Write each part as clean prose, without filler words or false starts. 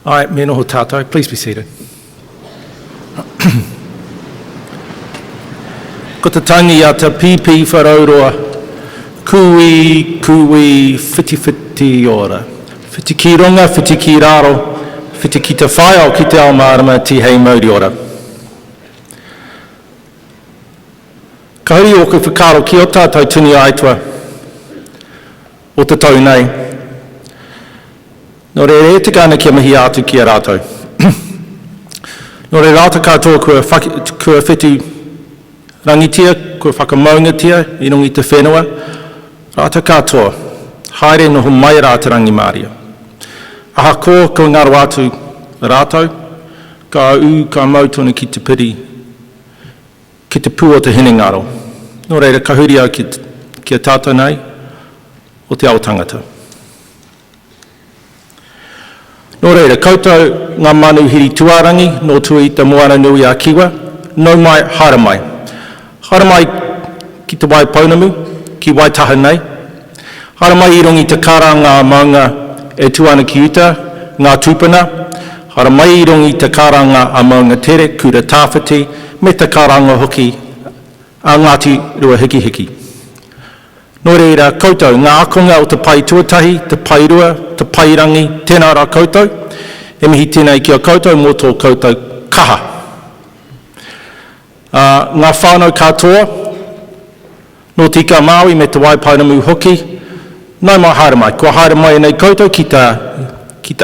All right, me noho tātou, please be seated. Ko te tangi a te pipi wharauroa, kui, whiti ora. Whiti ki runga, whiti ki raro, whiti ki te whai o ki te ao marama ti hei mauri ora. Ka huri o ka whakaro ki o tātou tuni aitua o te tau nei. Nō re re te kāna kia mihi atu ki a rātou. Nō re rāta katoa kua whitu rangitia, kua whakamaungatia, i rungi te whenua. Rāta katoa, haere noho mai rā te rangi Māria. Aha ko ngaro atu rātou, ka u, ka mautona ki te piri, ki te pū o te hine ngaro. Nō reira, ka huri au ki a tātou nei, o te ao tangata. Nō reira, koutou ngā manu hiri tuarangi, nō tui te moana nui a Kiwa, nau mai, haere mai. Haere mai ki te wai Pounamu, ki Waitaha nei. Haere mai i rungi te kara ngā maunga e tuana ki uta, ngā tūpuna. Haere mai i rungi te kara ngā maunga tere, kura tāwhiti, me te karanga hoki a Ngāti Rua Hiki Hiki. Nō reira, koutou, ngā akonga o te pai tuatahi, te pai rua, te pai rangi, tēnā rā koutou, e mihi tēnei ki a koutou mō tō koutou kaha. Ngā whānau katoa, nō tika Māui me te Waipounamu hoki, nau mai haere mai, kua haere mai nei koutou ki te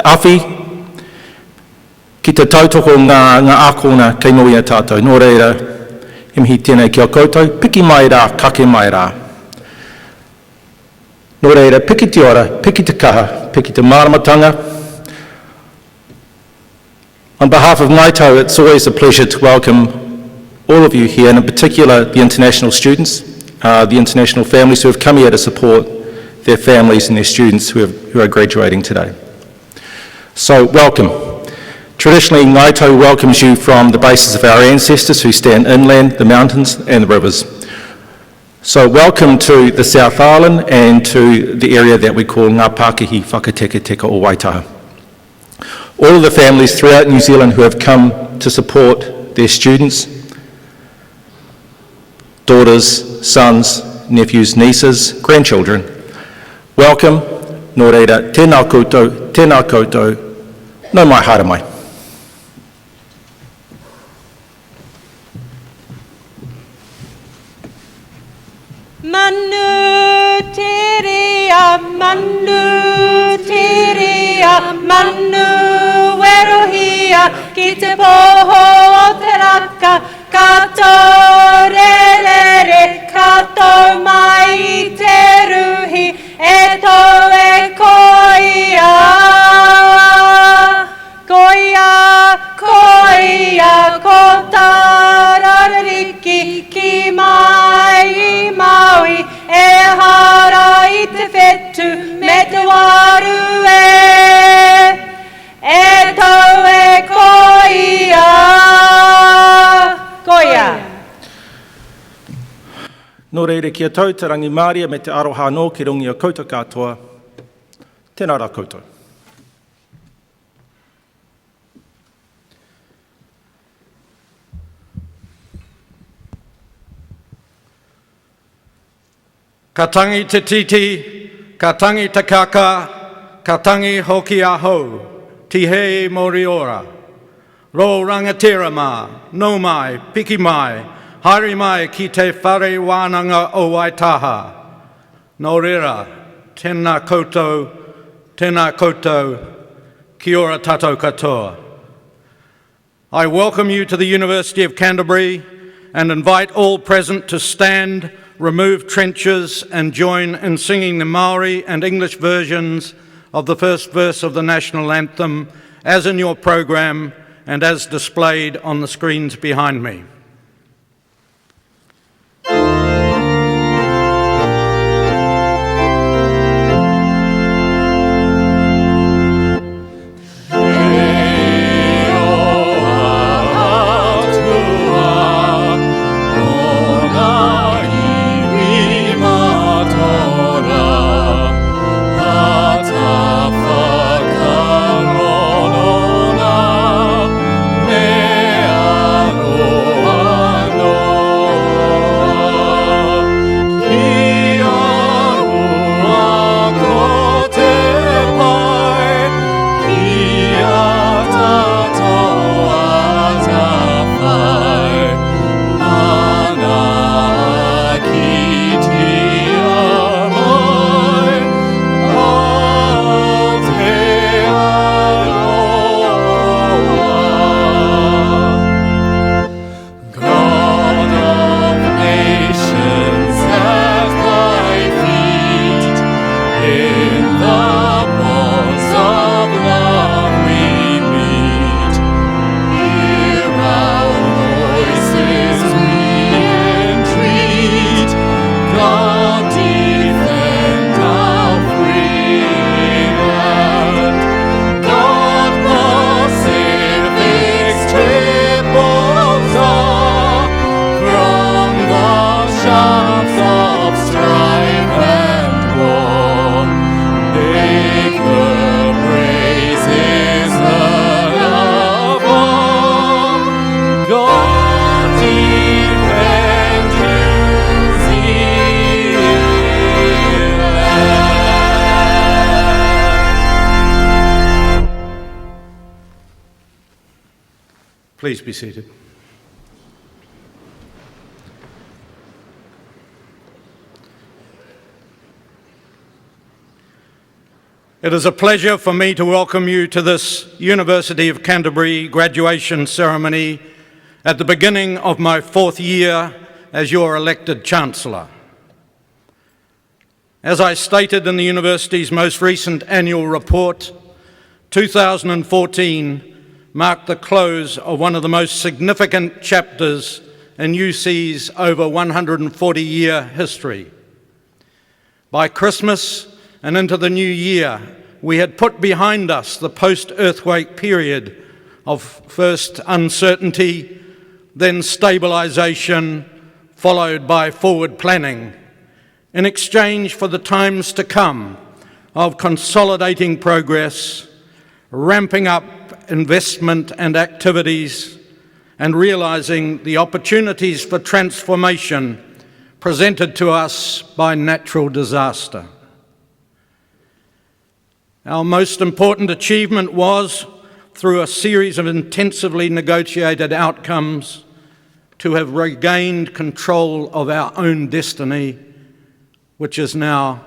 awhi, ki te tautoko ngā akona kei nui a tātou. Nō reira, e mihi tēnei ki a koutou, piki mai rā, kake mai rā. Nō reira, piki te ora, piki te kaha, piki te māramatanga. On behalf of Ngaito, it's always a pleasure to welcome all of you here, and in particular the international students, the international families who have come here to support their families and their students who are graduating today. So, welcome. Traditionally, Ngaito welcomes you from the bases of our ancestors who stand inland, the mountains and the rivers. So welcome to the South Island and to the area that we call Ngā Pākehī Whakateketeka o Waitaha. All of the families throughout New Zealand who have come to support their students, daughters, sons, nephews, nieces, grandchildren, welcome, nō reira, tēnā koutou, nau mai haere mai. Manu tiria, manu werohia, ki te poho o te raka, kato rerere, kato mai I te ruhi, e tō e koia. Koia, ko tarariki, ki mai I Maui, e hara I te whetu, me te waru e tau e koia. Nō reira ki a tau te rangi Māria me te aroha nō ki rungi a koutou katoa, tēnā rā koutou. Ka tangi te titi, ka tangi te kaka, Ka tangi hoki aho, Tihei Moriora. Ro rangatira ma, no mai, piki mai, haere mai ki te whare wānanga o Waitaha. Nō reira, tēnā koutou, kia ora tātou katoa. I welcome you to the University of Canterbury and invite all present to stand, remove trenches and join in singing the Māori and English versions of the first verse of the national anthem as in your program and as displayed on the screens behind me. Please be seated. It is a pleasure for me to welcome you to this University of Canterbury graduation ceremony at the beginning of my 4th year as your elected Chancellor. As I stated in the university's most recent annual report, 2014 marked the close of one of the most significant chapters in UC's over 140-year history. By Christmas and into the new year, we had put behind us the post-earthquake period of first uncertainty, then stabilisation, followed by forward planning, in exchange for the times to come of consolidating progress, ramping up investment and activities, and realising the opportunities for transformation presented to us by natural disaster. Our most important achievement was, through a series of intensively negotiated outcomes, to have regained control of our own destiny, which is now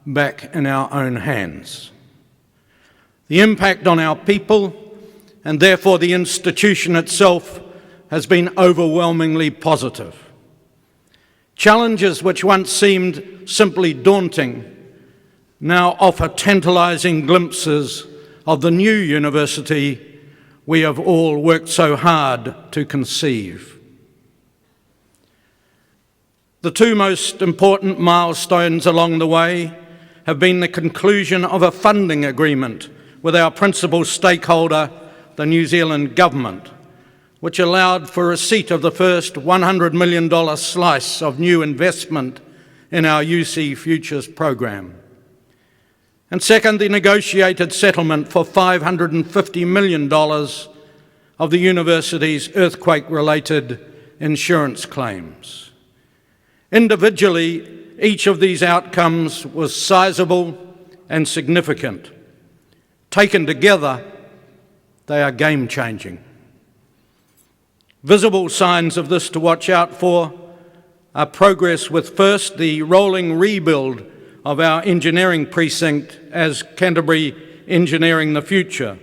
back in our own hands. The impact on our people, and therefore the institution itself, has been overwhelmingly positive. Challenges which once seemed simply daunting now offer tantalising glimpses of the new university we have all worked so hard to conceive. The two most important milestones along the way have been the conclusion of a funding agreement with our principal stakeholder, the New Zealand Government, which allowed for receipt of the first $100 million slice of new investment in our UC Futures program. And second, the negotiated settlement for $550 million of the university's earthquake-related insurance claims. Individually, each of these outcomes was sizable and significant, Taken together, they are game-changing. Visible signs of this to watch out for are progress with first the rolling rebuild of our engineering precinct as Canterbury Engineering the Future,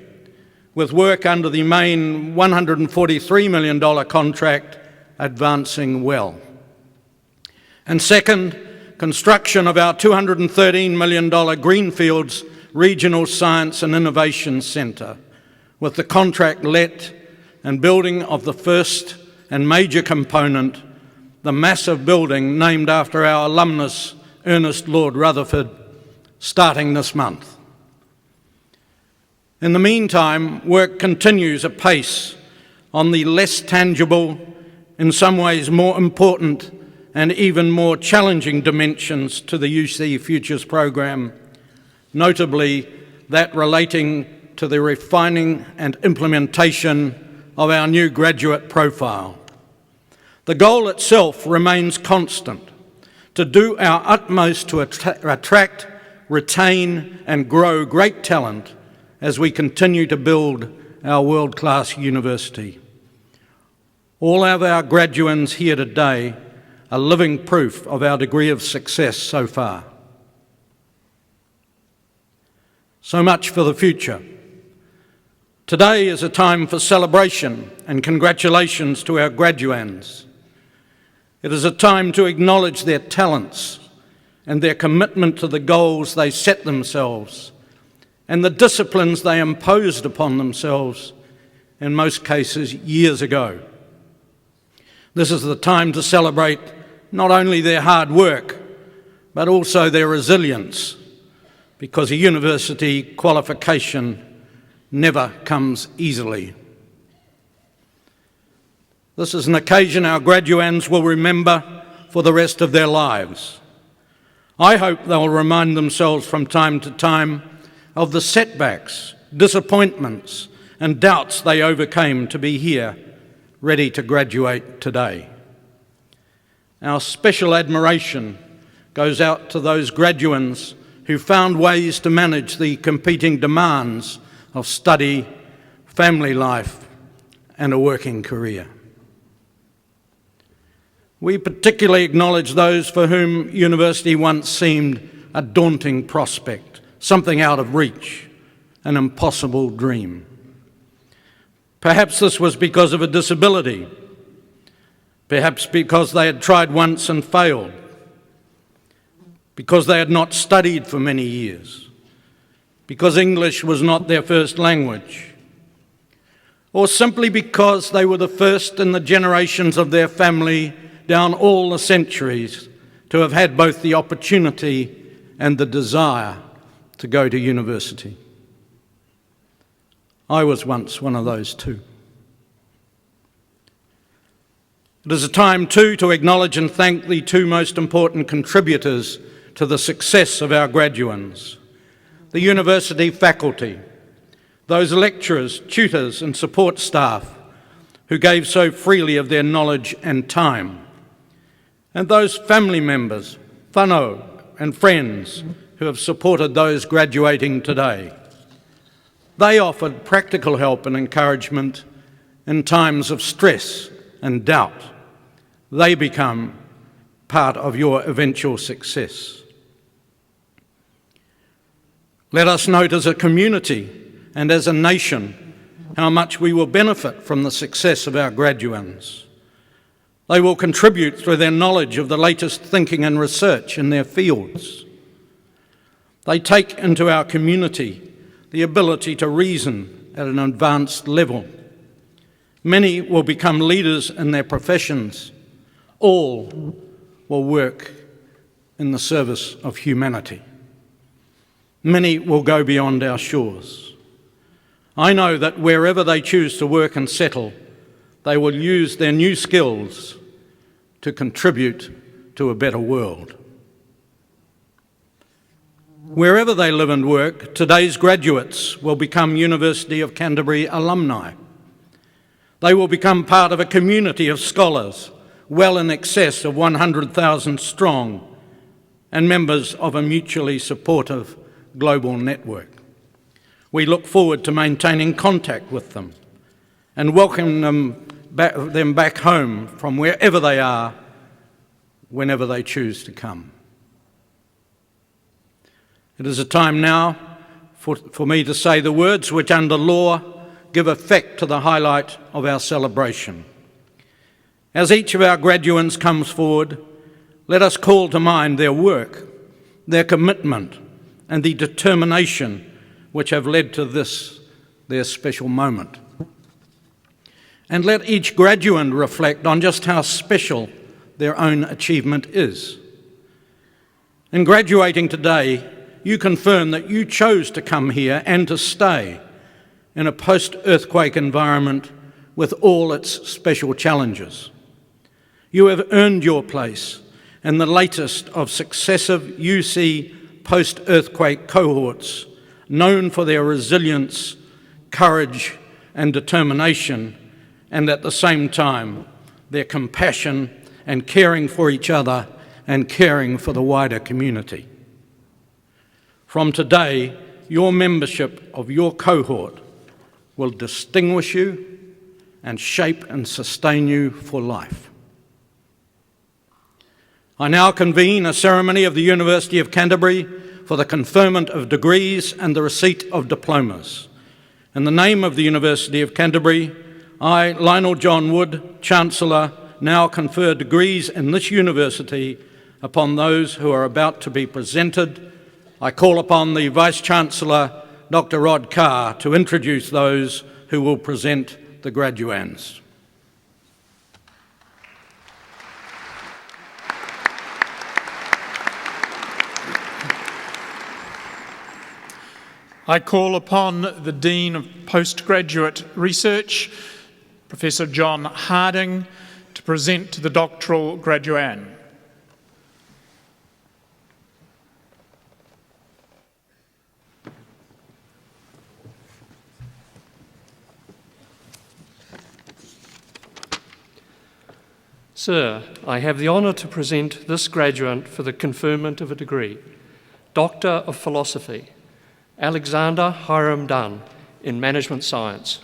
with work under the main $143 million contract advancing well. And second, construction of our $213 million Greenfields Regional Science and Innovation Centre, with the contract let and building of the first and major component, the massive building named after our alumnus Ernest Lord Rutherford, starting this month. In the meantime, work continues apace on the less tangible, in some ways more important and even more challenging dimensions to the UC Futures program, notably that relating to the refining and implementation of our new graduate profile. The goal itself remains constant: to do our utmost to attract, retain and grow great talent as we continue to build our world-class university. All of our graduands here today are living proof of our degree of success so far. So much for the future. Today is a time for celebration and congratulations to our graduands. It is a time to acknowledge their talents and their commitment to the goals they set themselves and the disciplines they imposed upon themselves, in most cases years ago. This is the time to celebrate not only their hard work, but also their resilience, because a university qualification never comes easily. This is an occasion our graduands will remember for the rest of their lives. I hope they'll remind themselves from time to time of the setbacks, disappointments, and doubts they overcame to be here, ready to graduate today. Our special admiration goes out to those graduands who found ways to manage the competing demands of study, family life, and a working career. We particularly acknowledge those for whom university once seemed a daunting prospect, something out of reach, an impossible dream. Perhaps this was because of a disability, perhaps because they had tried once and failed, because they had not studied for many years, because English was not their first language, or simply because they were the first in the generations of their family down all the centuries to have had both the opportunity and the desire to go to university. I was once one of those too. It is a time too to acknowledge and thank the two most important contributors to the success of our graduands: the university faculty, those lecturers, tutors and support staff who gave so freely of their knowledge and time, and those family members, whānau and friends who have supported those graduating today. They offered practical help and encouragement in times of stress and doubt. They become part of your eventual success. Let us note as a community and as a nation how much we will benefit from the success of our graduands. They will contribute through their knowledge of the latest thinking and research in their fields. They take into our community the ability to reason at an advanced level. Many will become leaders in their professions. All will work in the service of humanity. Many will go beyond our shores. I know that wherever they choose to work and settle, they will use their new skills to contribute to a better world. Wherever they live and work, today's graduates will become University of Canterbury alumni. They will become part of a community of scholars, well in excess of 100,000 strong, and members of a mutually supportive global network. We look forward to maintaining contact with them and welcoming them back home from wherever they are, whenever they choose to come. It is a time now for me to say the words which under law give effect to the highlight of our celebration. As each of our graduands comes forward, let us call to mind their work, their commitment, and the determination which have led to this, their special moment. And let each graduand reflect on just how special their own achievement is. In graduating today, you confirm that you chose to come here and to stay in a post-earthquake environment with all its special challenges. You have earned your place in the latest of successive UC post-earthquake cohorts, known for their resilience, courage, and determination, and at the same time, their compassion and caring for each other and caring for the wider community. From today, your membership of your cohort will distinguish you and shape and sustain you for life. I now convene a ceremony of the University of Canterbury for the conferment of degrees and the receipt of diplomas. In the name of the University of Canterbury, I, Lionel John Wood, Chancellor, now confer degrees in this university upon those who are about to be presented. I call upon the Vice-Chancellor, Dr. Rod Carr, to introduce those who will present the graduands. I call upon the Dean of Postgraduate Research, Professor John Harding, to present the doctoral graduand. Sir, I have the honour to present this graduate for the conferment of a degree, Doctor of Philosophy, Alexander Hiram Dunn, in Management Science.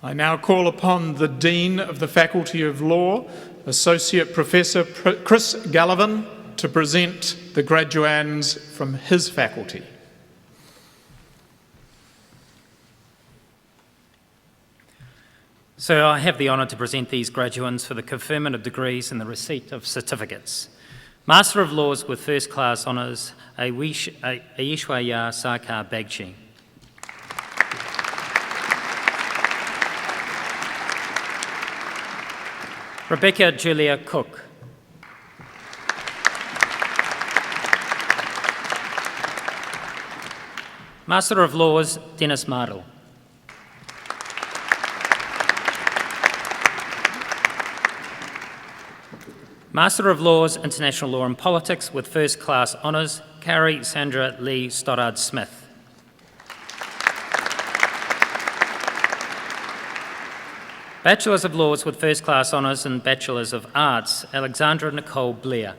I now call upon the Dean of the Faculty of Law, Associate Professor Chris Gallivan, to present the graduands from his faculty. So I have the honour to present these graduands for the conferment of degrees and the receipt of certificates. Master of Laws with First Class Honours, Ayishwaya Sarkar Bagchi. Rebecca Julia Cook. Master of Laws, Dennis Mardell. Master of Laws, International Law and Politics with First Class Honours, Carrie Sandra Lee Stoddard Smith. Bachelors of Laws with First Class Honours and Bachelors of Arts, Alexandra Nicole Blair.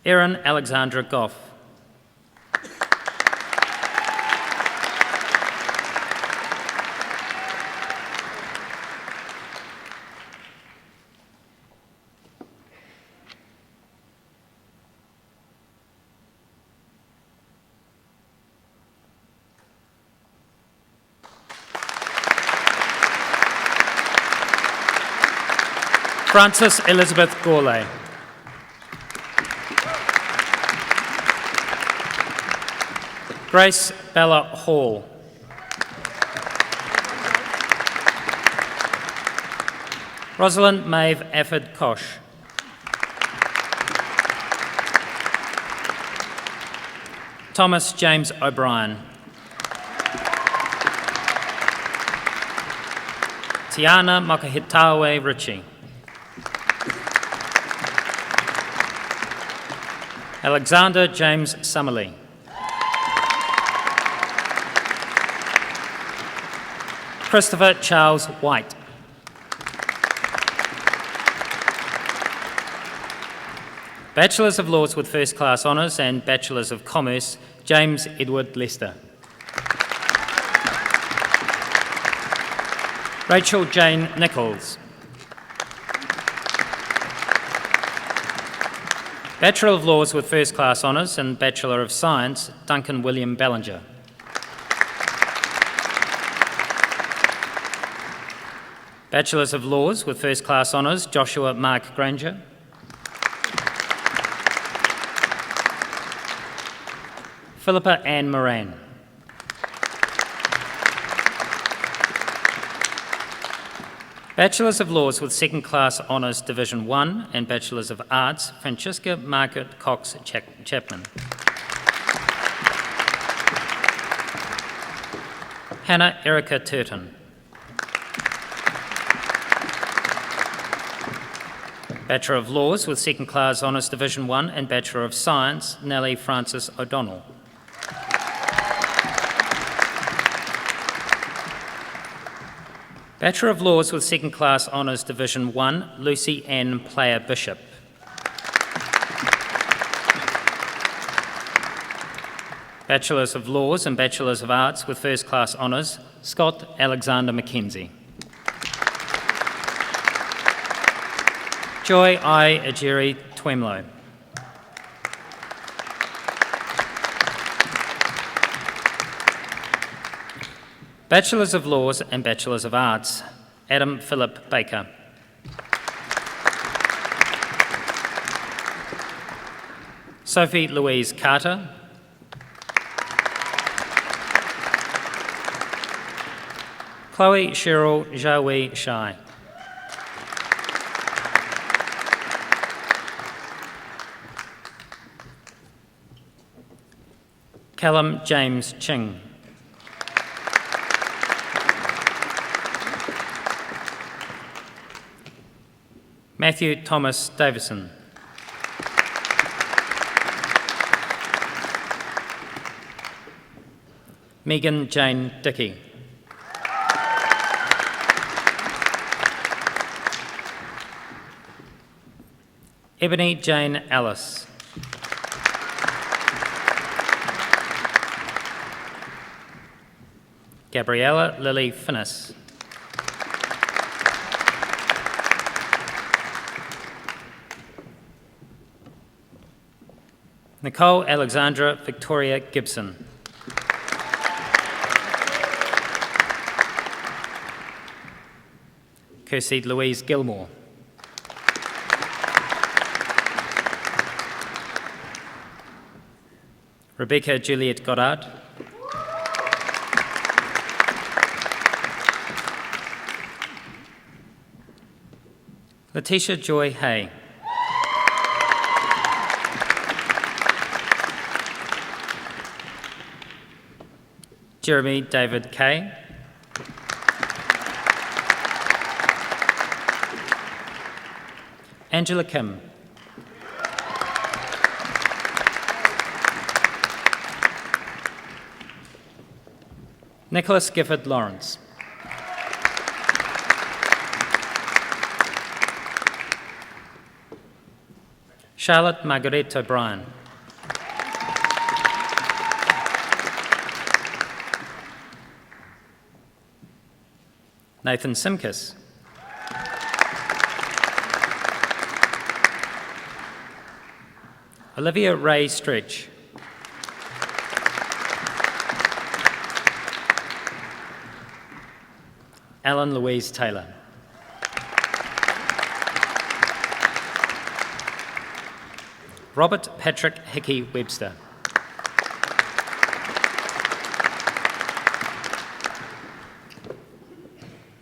Erin Alexandra Goff. Frances Elizabeth Gourlay. Grace Bella Hall. Rosalind Maeve Afford Kosh. Thomas James O'Brien. Tiana Makahitawe Ritchie. Alexander James Summerlee. Christopher Charles White. Bachelors of Laws with First Class Honours and Bachelors of Commerce, James Edward Lester. Rachel Jane Nichols. Bachelor of Laws with First Class Honours and Bachelor of Science, Duncan William Ballinger. Bachelors of Laws with First Class Honours, Joshua Mark Granger. Philippa Ann Moran. Bachelors of Laws with Second Class Honours Division 1 and Bachelors of Arts, Francisca Margaret Cox Chapman. Hannah Erica Turton. Bachelor of Laws with Second Class Honours Division 1 and Bachelor of Science, Nellie Frances O'Donnell. Bachelor of Laws with Second Class Honours Division 1, Lucy Ann Player Bishop. Bachelors of Laws and Bachelors of Arts with First Class Honours, Scott Alexander Mackenzie. Joy I. Ajiri Twemlow. Bachelors of Laws and Bachelors of Arts, Adam Philip Baker. Sophie Louise Carter. Chloe Cheryl Jawi Shai. Callum James Ching. Matthew Thomas Davison. Megan Jane Dickey. Ebony Jane Ellis. Gabriella Lily Finnis. Nicole Alexandra Victoria Gibson. Kirsty Louise Gilmore. Rebecca Juliet Goddard. Letitia Joy Hay. Jeremy David Kay. Angela Kim. Nicholas Gifford Lawrence. Charlotte Margarete O'Brien. Nathan Simkis. Olivia Ray Stretch. Alan Louise Taylor. Robert Patrick Hickey Webster.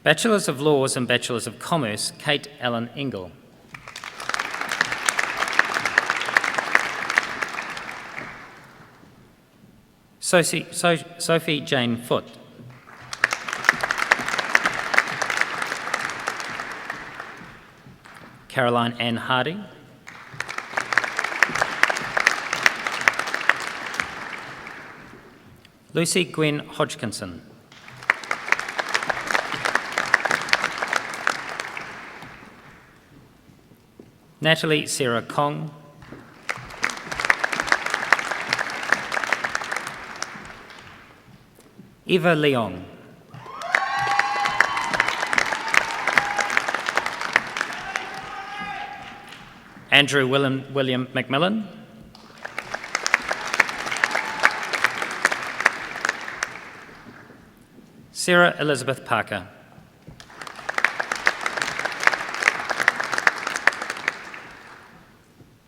Bachelors of Laws and Bachelors of Commerce, Kate Allen Engel. Sophie Jane Foote. Caroline Ann Hardy. Lucy Gwen Hodgkinson. Natalie Sarah Kong. Eva Leong. Andrew William McMillan. Sarah Elizabeth Parker.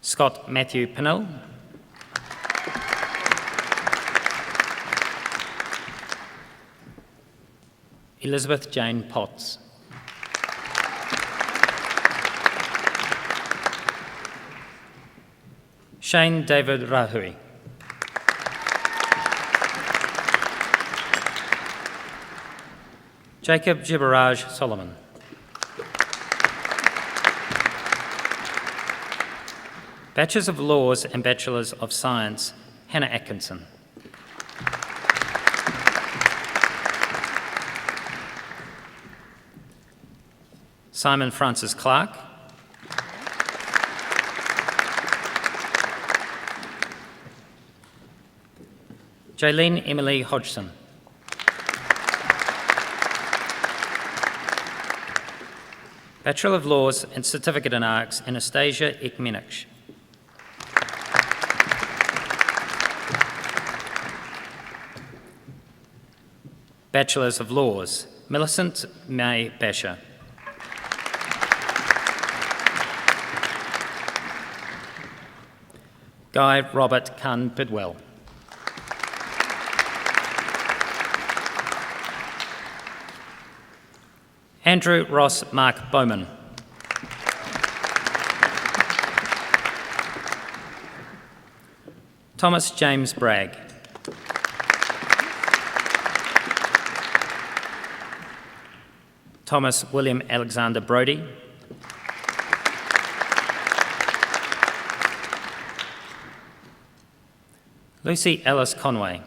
Scott Matthew Pinnell. Elizabeth Jane Potts. Shane David Rahui. Jacob Jibaraj Solomon. Bachelors of Laws and Bachelors of Science, Hannah Atkinson. Simon Francis Clark. Jaylene Emily Hodgson. Bachelor of Laws and Certificate in Arts, Anastasia Ekmenich. Bachelors of Laws, Millicent May Basher. Guy Robert Khan Bidwell. Andrew Ross Mark Bowman. Thomas James Bragg. Thomas William Alexander Brodie. Lucy Alice Conway.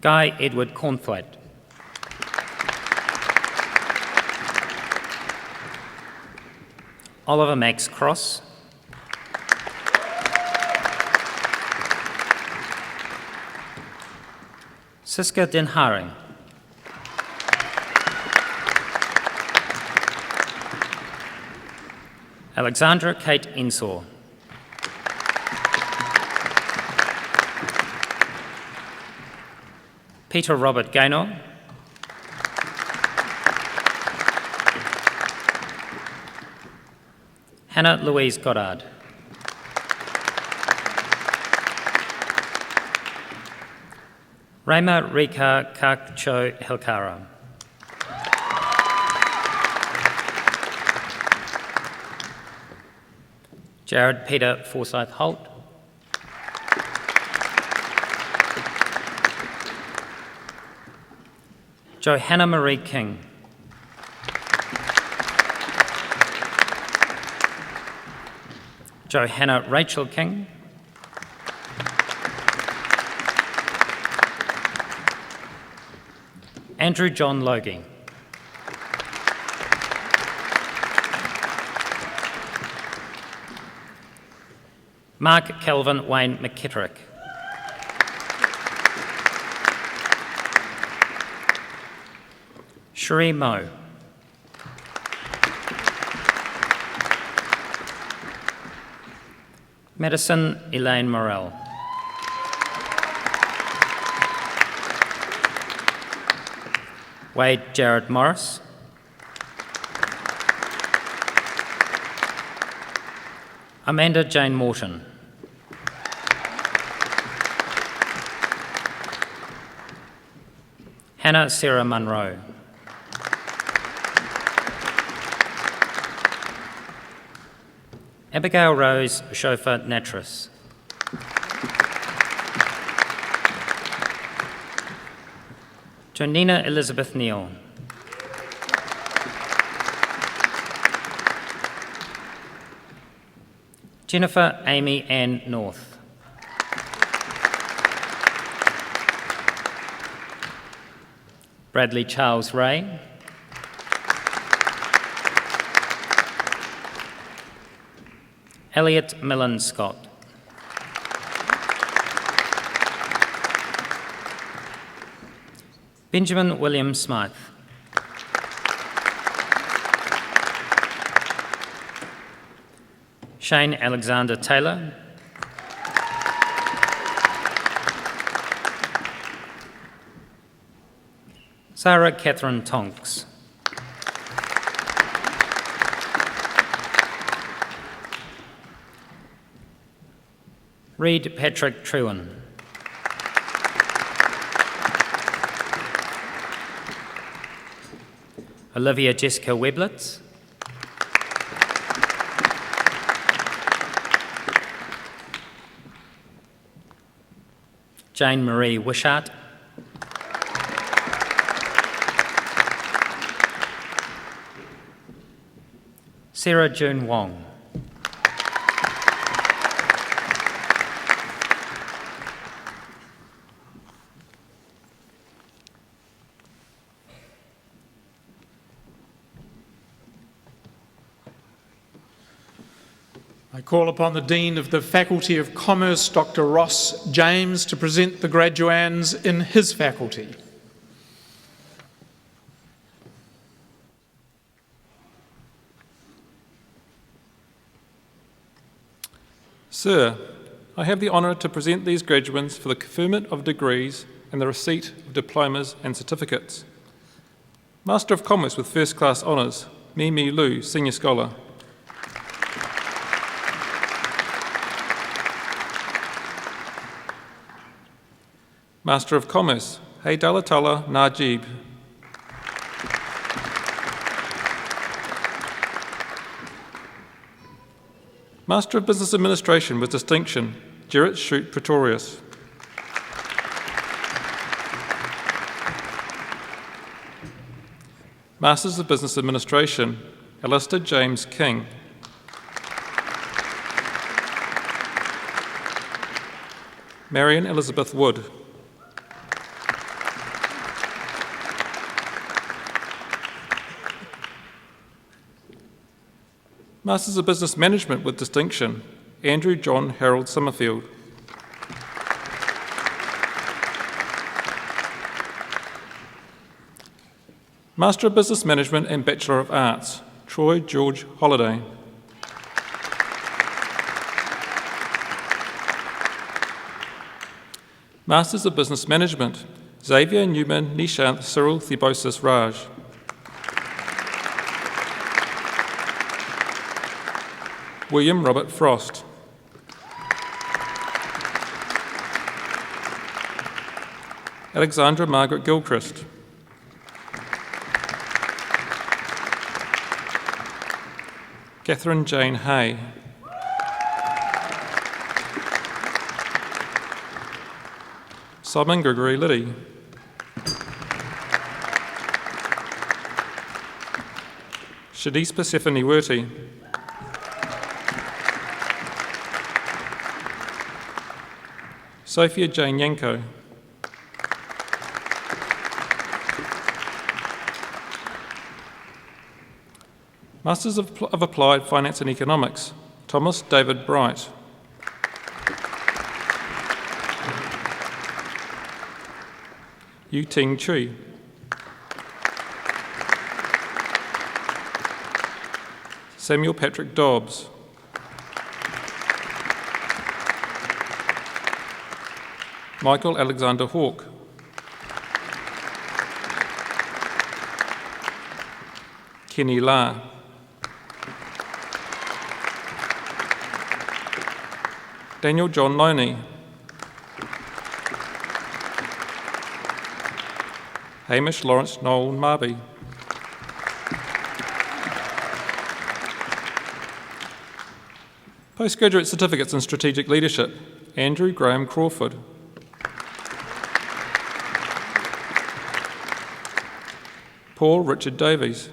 Guy Edward Cornthwaite. Oliver Max Cross. Siska Den Haring. Alexandra Kate Ensor. Peter Robert Gaynor. Hannah Louise Goddard. Rema Rika Kakcho Hilkara. Jared Peter Forsyth Holt. Johanna Marie King. Johanna Rachel King. Andrew John Logie. Mark Kelvin Wayne McKitterick. Cherie Moe. Madison Elaine Morell. Wade Jared Morris. Amanda Jane Morton. Hannah Sarah Munro. Abigail Rose Chauffeur Natras. Jonina Elizabeth Neal. Jennifer Amy Ann North. Bradley Charles Ray. Elliot Millen Scott. Benjamin William Smythe. Shane Alexander Taylor. Sarah Catherine Tonks. Reid Patrick Trewin. Olivia Jessica Weblitz. Jane Marie Wishart. Sarah June Wong. I call upon the Dean of the Faculty of Commerce, Dr. Ross James, to present the graduands in his faculty. Sir, I have the honour to present these graduands for the conferment of degrees and the receipt of diplomas and certificates. Master of Commerce with First Class Honours, Mimi Lu, Senior Scholar. Master of Commerce, Haydalatala Najib. Master of Business Administration with distinction, Gerrit Shute Pretorius. Masters of Business Administration, Alistair James King. Marion Elizabeth Wood. Masters of Business Management with distinction, Andrew John Harold Summerfield. Master of Business Management and Bachelor of Arts, Troy George Holliday. Masters of Business Management, Xavier Newman Nishanth Cyril Thebosis Raj. William Robert Frost. Alexandra Margaret Gilchrist. Catherine Jane Hay. Simon Gregory Liddy. Shadis Persephone Werty. Sophia Jane Yanko. Masters of Applied Finance and Economics, Thomas David Bright. Yu Ting Chui. Samuel Patrick Dobbs. Michael Alexander Hawke. Kenny La. Daniel John Loney. Hamish Lawrence Noel Marby. Postgraduate Certificates in Strategic Leadership, Andrew Graham Crawford. Paul Richard Davies.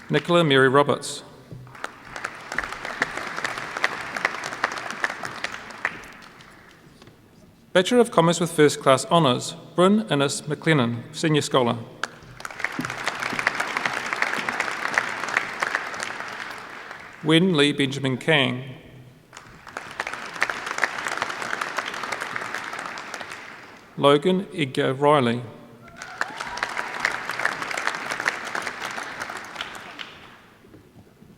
Nicola Mary Roberts. Bachelor of Commerce with First Class Honours, Bryn Innes McLennan, Senior Scholar. Wen Lee Benjamin Kang. Logan Edgar Riley.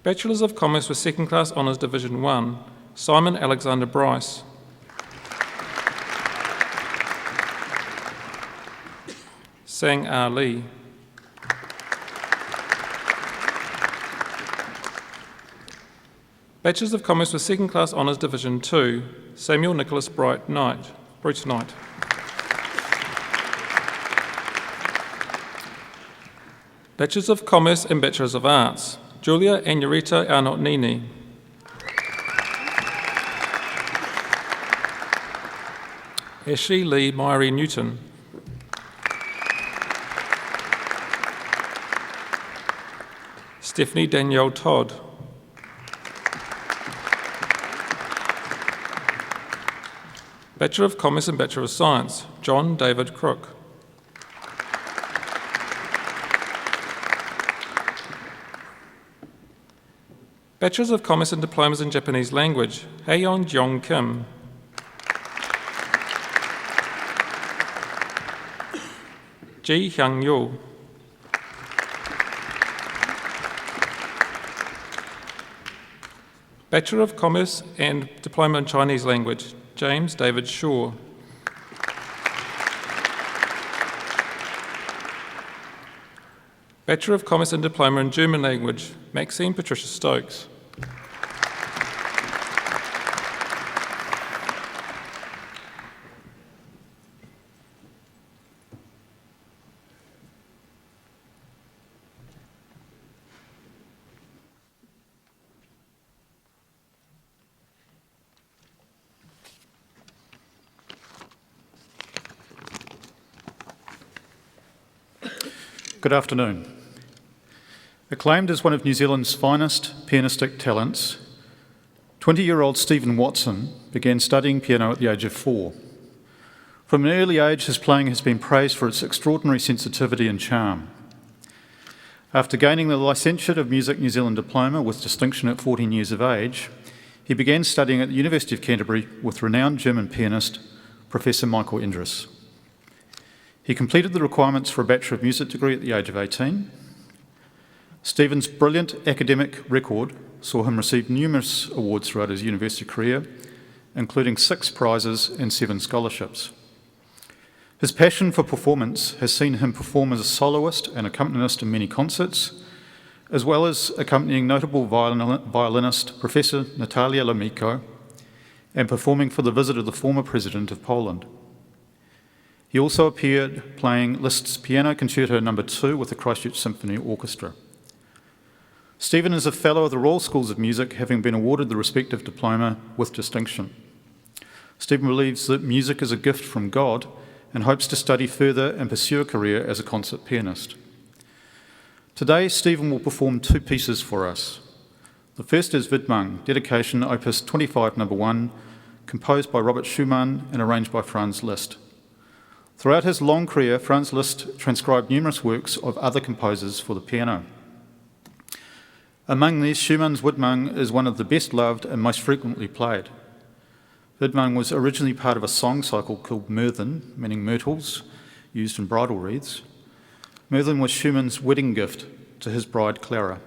Bachelors of Commerce with Second Class Honours Division 1, Simon Alexander Bryce. Sang Ah Lee. Bachelors of Commerce with Second Class Honours Division 2, Samuel Nicholas Bruce Knight. Bachelors of Commerce and Bachelors of Arts, Julia Anurita Arnott Nini. Ashley Lee Myrie Newton. Stephanie Danielle Todd. Bachelor of Commerce and Bachelor of Science, John David Crook. Bachelors of Commerce and Diplomas in Japanese Language, Haeyeon Jeong Kim. Ji Hyung Yul. Bachelor of Commerce and Diploma in Chinese Language, James David Shaw. Bachelor of Commerce and Diploma in German Language, Maxine Patricia Stokes. Good afternoon. Acclaimed as one of New Zealand's finest pianistic talents, 20-year-old Stephen Watson began studying piano at the age of 4. From an early age, his playing has been praised for its extraordinary sensitivity and charm. After gaining the Licentiate of Music New Zealand diploma with distinction at 14 years of age, he began studying at the University of Canterbury with renowned German pianist, Professor Michael Endres. He completed the requirements for a Bachelor of Music degree at the age of 18. Stephen's brilliant academic record saw him receive numerous awards throughout his university career, including 6 prizes and 7 scholarships. His passion for performance has seen him perform as a soloist and accompanist in many concerts, as well as accompanying notable violinist Professor Natalia Lomiko and performing for the visit of the former President of Poland. He also appeared playing Liszt's Piano Concerto No. 2 with the Christchurch Symphony Orchestra. Stephen is a Fellow of the Royal Schools of Music, having been awarded the respective diploma with distinction. Stephen believes that music is a gift from God and hopes to study further and pursue a career as a concert pianist. Today, Stephen will perform 2 pieces for us. The first is Widmung, Dedication Opus 25 No. 1, composed by Robert Schumann and arranged by Franz Liszt. Throughout his long career, Franz Liszt transcribed numerous works of other composers for the piano. Among these, Schumann's Widmung is one of the best loved and most frequently played. Widmung was originally part of a song cycle called Myrthen, meaning myrtles, used in bridal wreaths. Myrthen was Schumann's wedding gift to his bride Clara.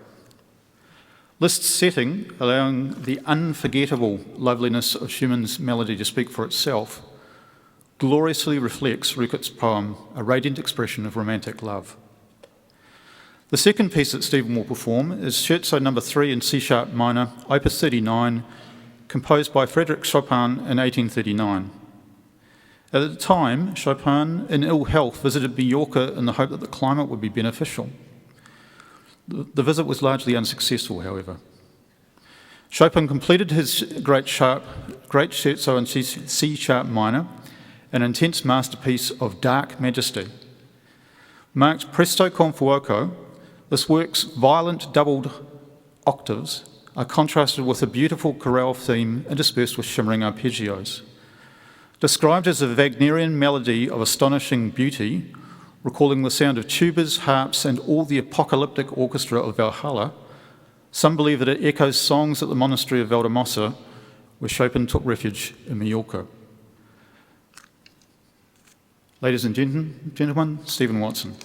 Liszt's setting, allowing the unforgettable loveliness of Schumann's melody to speak for itself, gloriously reflects Rückert's poem, A Radiant Expression of Romantic Love. The second piece that Stephen will perform is Scherzo No. 3 in C-sharp minor, Opus 39, composed by Frédéric Chopin in 1839. At the time, Chopin, in ill health, visited Mallorca in the hope that the climate would be beneficial. The visit was largely unsuccessful, however. Chopin completed his great Scherzo in C-sharp minor, an intense masterpiece of dark majesty. Marked presto con fuoco, This work's violent doubled octaves are contrasted with a beautiful chorale theme interspersed with shimmering arpeggios. Described as a Wagnerian melody of astonishing beauty, recalling the sound of tubas, harps, and all the apocalyptic orchestra of Valhalla, some believe that it echoes songs at the monastery of Valdemossa, where Chopin took refuge in Mallorca. Ladies and gentlemen, Stephen Watson.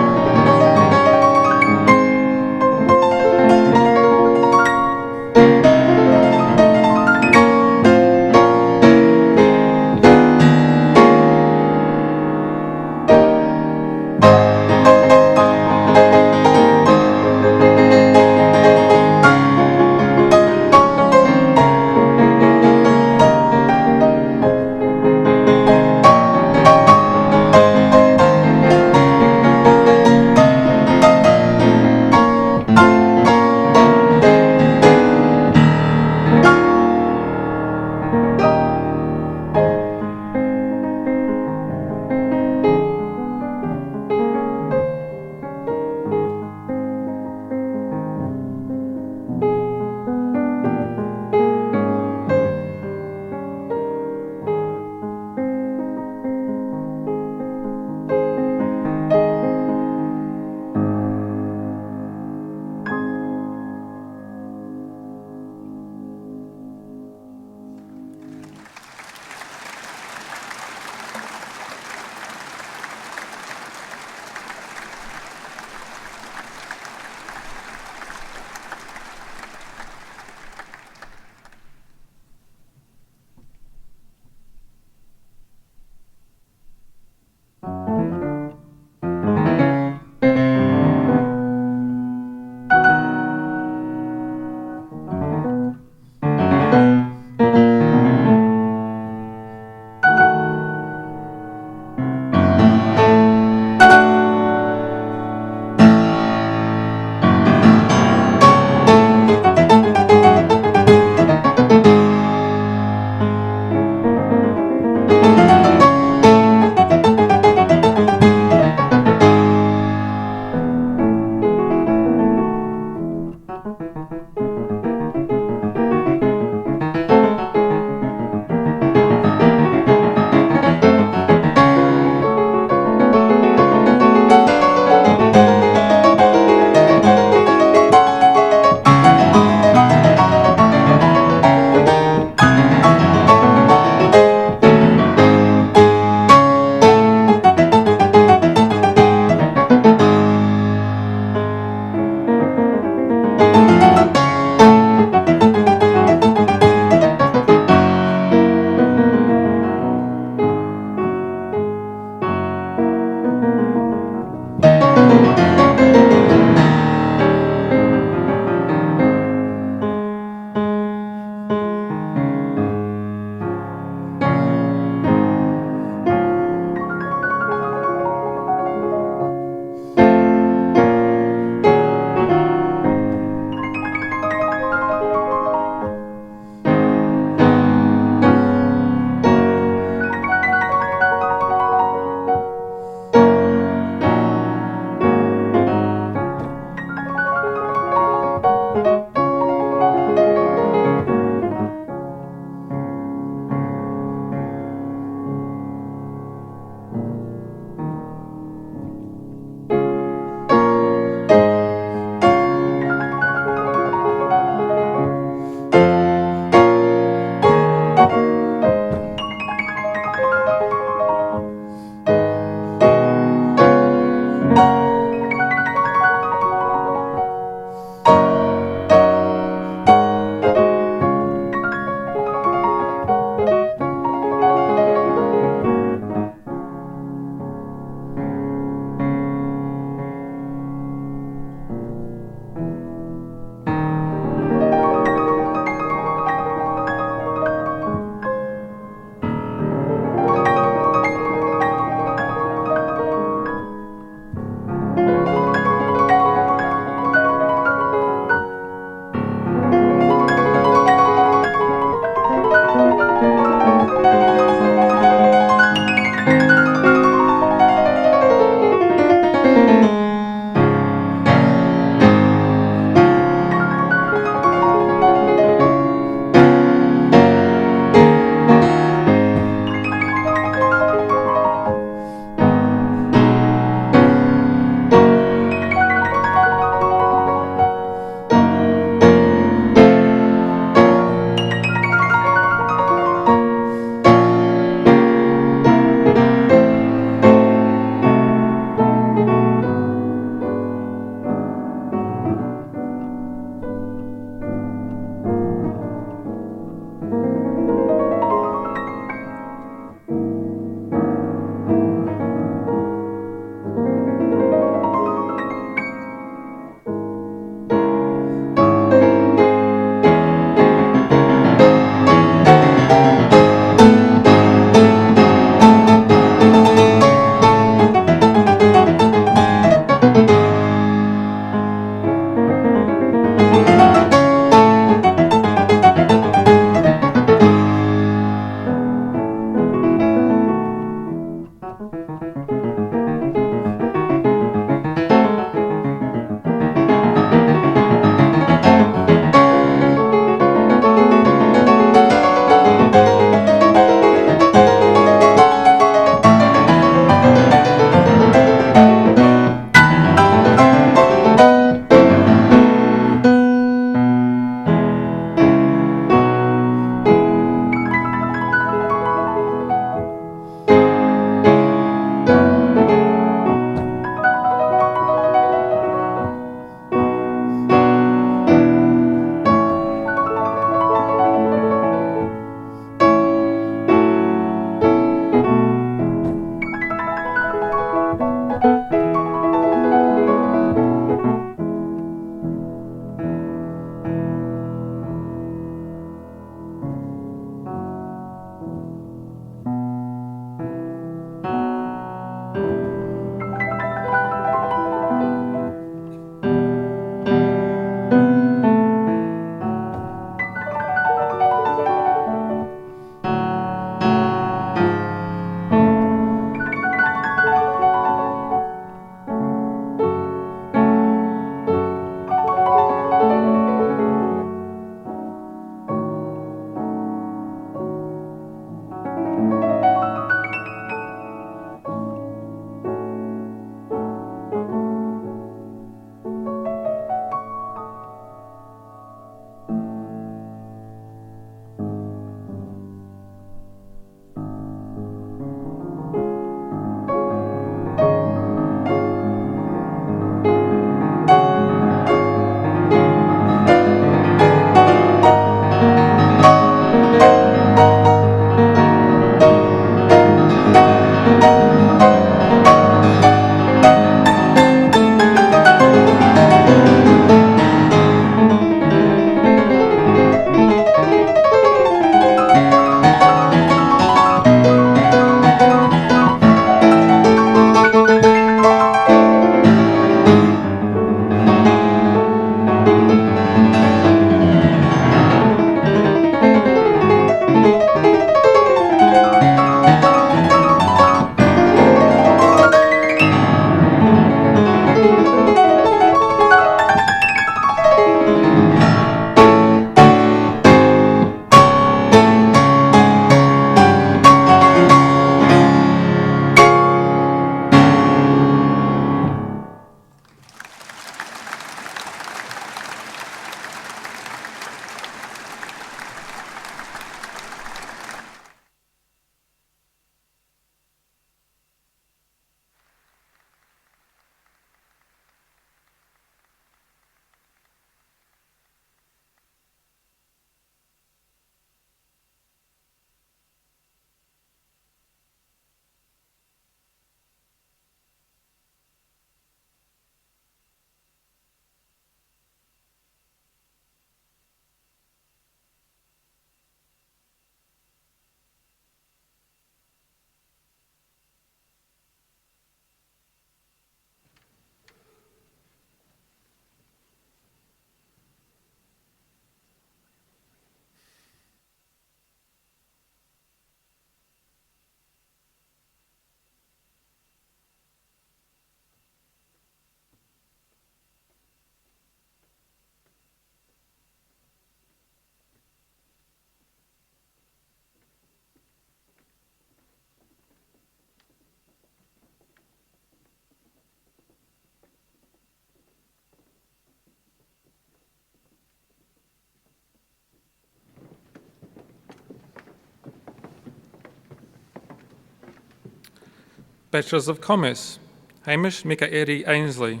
Bachelors of Commerce, Hamish Mikaeri Ainsley.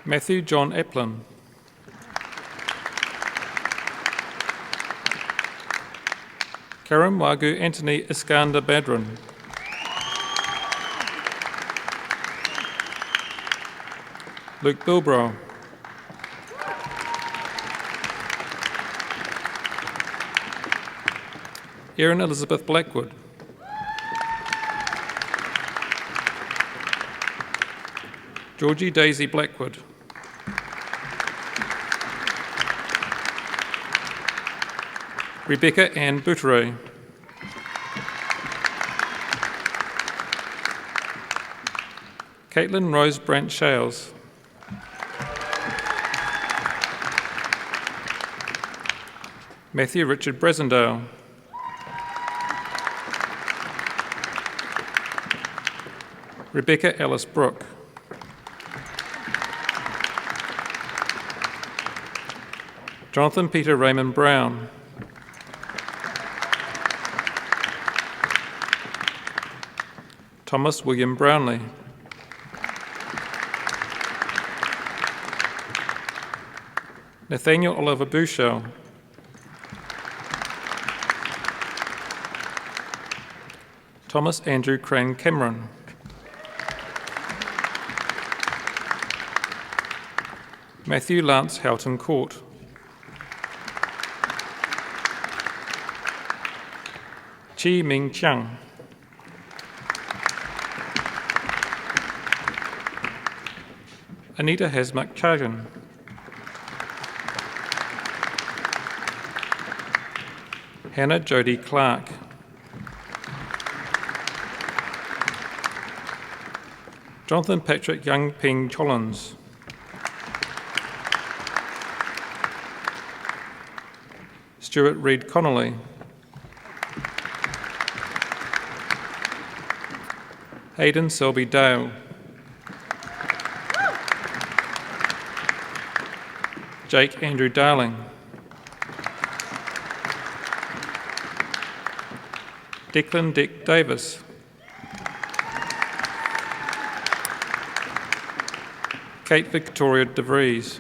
Matthew John Eplin. Karam Wagu Anthony Iskander Badran. Luke Bilbrow. Erin Elizabeth Blackwood. Georgie Daisy Blackwood. Rebecca Ann Bouteray. Caitlin Rose Brant Shales. Matthew Richard Brazendale. Rebecca Alice Brooke. Jonathan Peter Raymond Brown. Thomas William Brownlee. Nathaniel Oliver Bouchel. Thomas Andrew Crane Cameron. Matthew Lance Houghton Court. Chi Ming Chiang. Anita Hasmak Chagan. Hannah Jodie Clark. Jonathan Patrick Young Ping Chollins. Stuart Reid Connolly. Hayden Selby Dale. Jake Andrew Darling. Declan Dick Davis. Kate Victoria De Vries.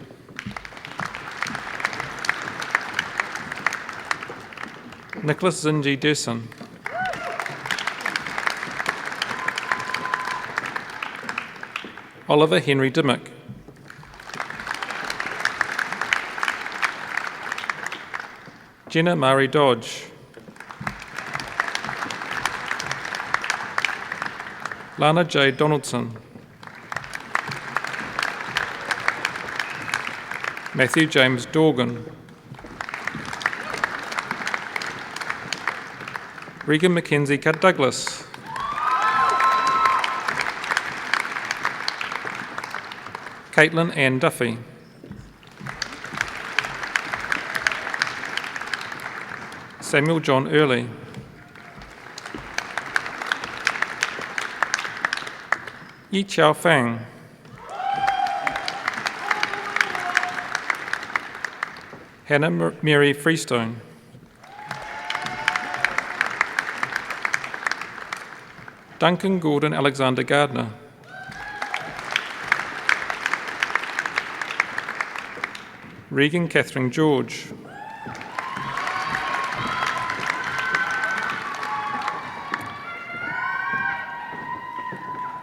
Nicholas Zinji Derson. Oliver Henry Dimmock. Jenna Murray Dodge. Lana J. Donaldson. Matthew James Dorgan. Regan Mackenzie Douglas. Caitlin Ann Duffy. Samuel John Early. Yi Chao Fang. Hannah Mary Freestone. Duncan Gordon Alexander Gardner. Regan Catherine George.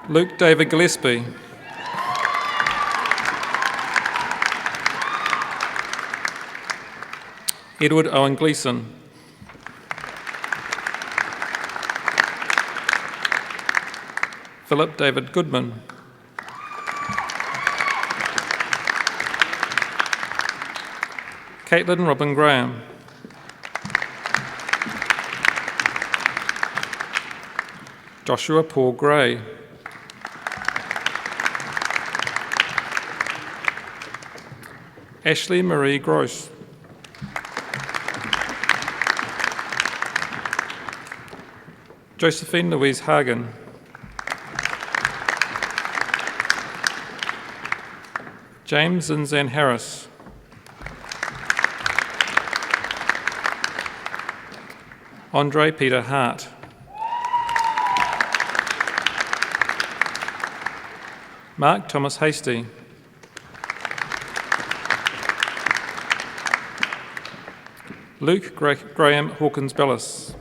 Luke David Gillespie. Edward Owen Gleeson. Philip David Goodman. Caitlin Robin Graham. Joshua Paul Gray. Ashley Marie Gross. Josephine Louise Hagen. James Zinzan Harris. Andre Peter Hart. Mark Thomas Hasty. Luke Graham Hawkins Bellis.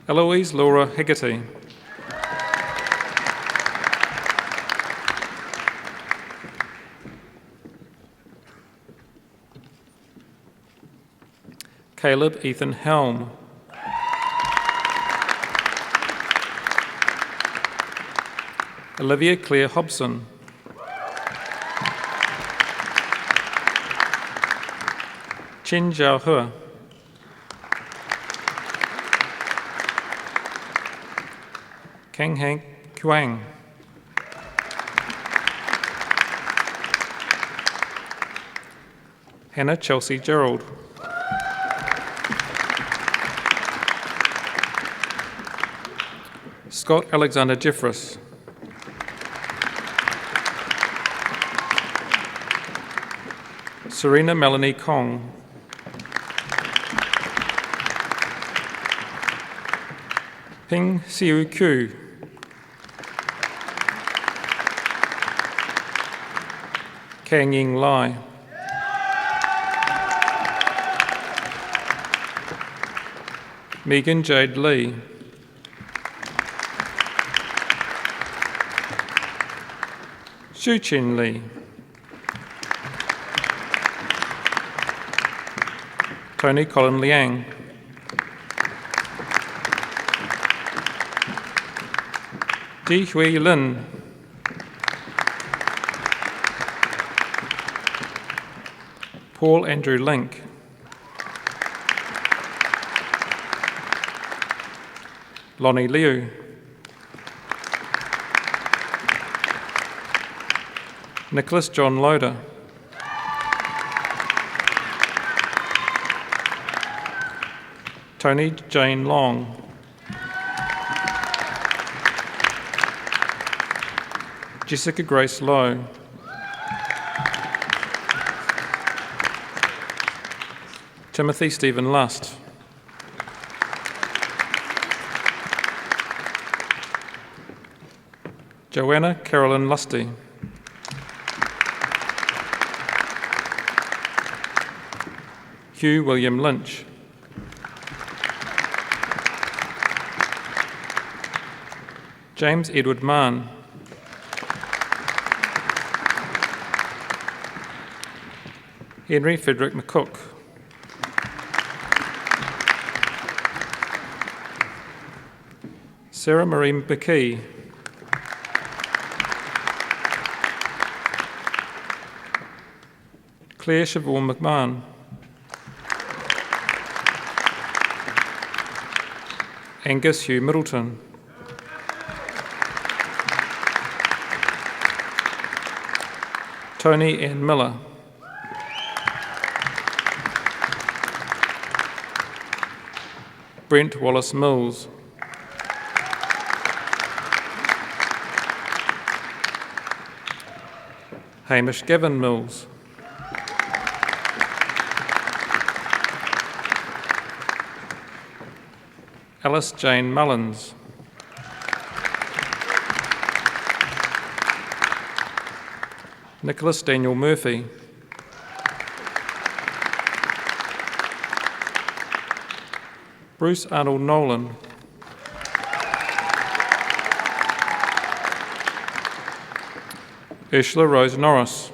Eloise Laura Hegarty. Caleb Ethan Helm. Olivia Claire Hobson. Chen Zhao Hua. Kang Hank Kuang. Hannah Chelsea Gerald. Scott Alexander Jeffress. Serena Melanie Kong. Ping Siu Kyu. Kang Ying Lai. Megan Jade Lee. Xu Chen Lee. Tony Colin Liang. Ji Hui Lin. Paul Andrew Link. Lonnie Liu. Nicholas John Loader. Tony Jane Long. Jessica Grace Lowe. Timothy Stephen Lust. Joanna Carolyn Lusty. Hugh William Lynch. James Edward Mann. Henry Frederick McCook. Sarah Marie McKee. Claire Siobhan McMahon. Angus Hugh Middleton. Tony Ann Miller. Brent Wallace Mills. Hamish Gavin Mills. Alice Jane Mullins. Nicholas Daniel Murphy. Bruce Arnold Nolan. Ursula Rose Norris.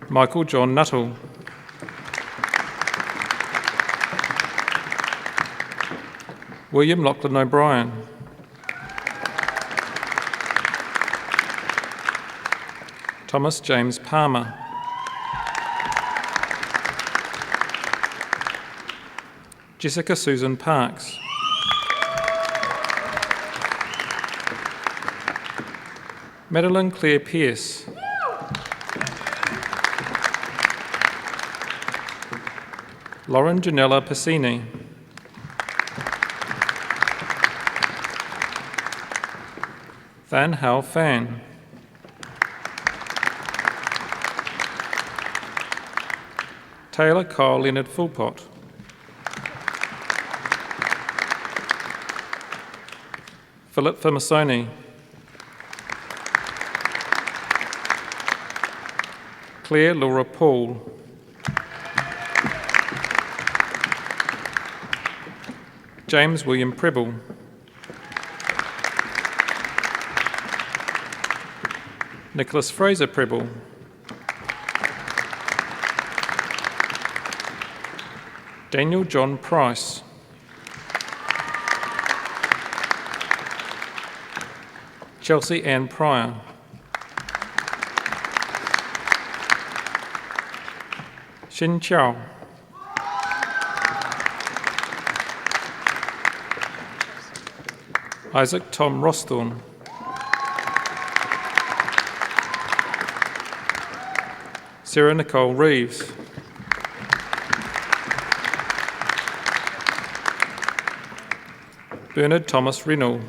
Michael John Nuttall. William Lachlan O'Brien. Thomas James Palmer. Jessica Susan Parks. Madeline Claire Pearce. Lauren Janella Passini. Van Hao Fan. Taylor Kyle Leonard Philpott. Philip Fimisoni. Claire Laura Paul. James William Preble. Nicholas Fraser Preble. Daniel John Price. Chelsea Ann Pryor. Xin Chao. Isaac Tom Rosthorn. Sarah Nicole Reeves. Bernard Thomas Rennell.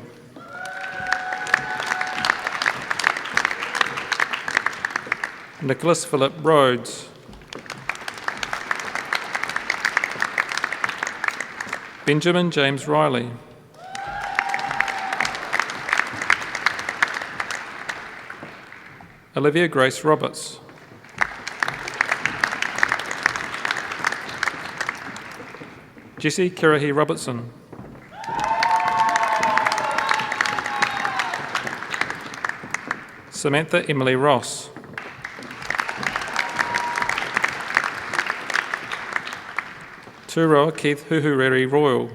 Nicholas Philip Rhodes. Benjamin James Riley. Olivia Grace Roberts. Jessie Kirahi Robertson. Samantha Emily Ross. Tūroa Keith Huhureri Royal.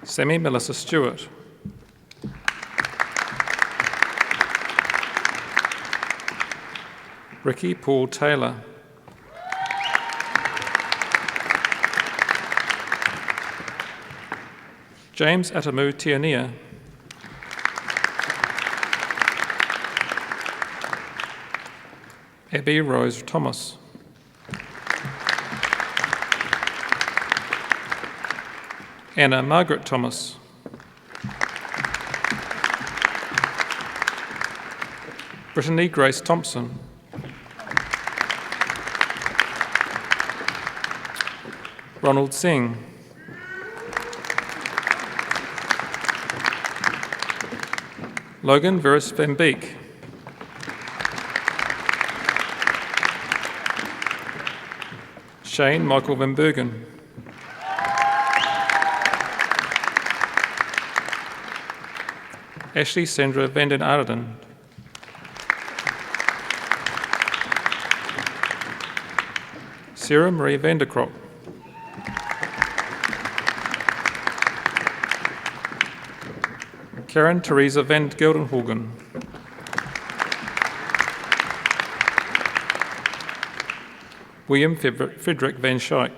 Sammy Melissa Stewart. Ricky Paul Taylor. James Atamu Tiania. Abby Rose Thomas. Anna Margaret Thomas. Brittany Grace Thompson. Ronald Singh. Logan Veris van Beek. Shane Michael van Bergen. Ashley Sandra van den Arden. Sarah Marie Vanderkrop. Karen Teresa van Geldenhogen. William Frederick van Schaik.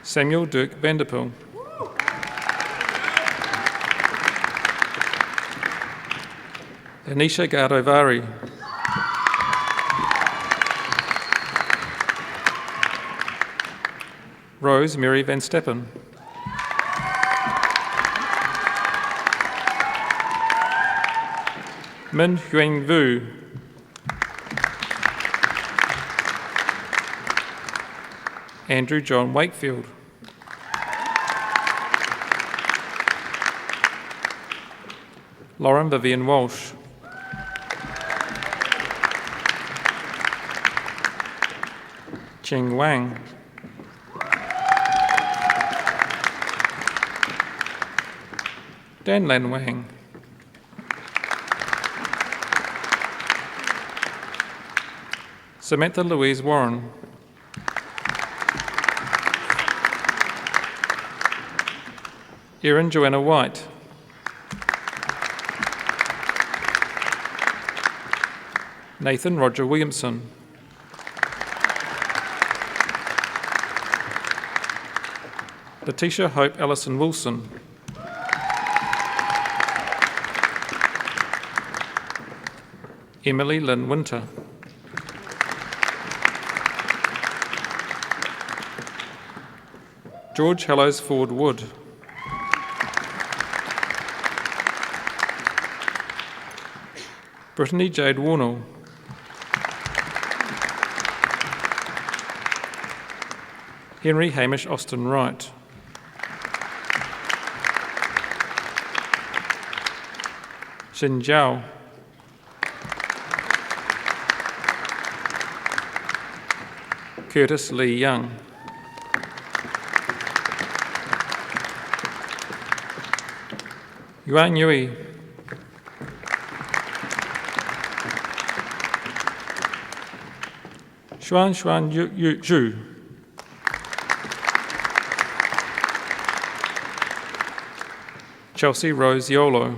Samuel Dirk Vanderpoel. Anisha Gardovari. Rose Mary Van Steppen. Min Huang Vu. Andrew John Wakefield. Lauren Vivian Walsh. Cheng Wang. Dan Lan Wang. Samantha Louise Warren. Erin Joanna White. Nathan Roger Williamson. Letitia Hope Allison Wilson. Emily Lynn Winter. George Hallows Ford Wood. Brittany Jade Warnell. Henry Hamish Austin Wright. Xin Zhao. Curtis Lee Young. Yuan Yui. Xuan Zhu. Chelsea Rose Yolo.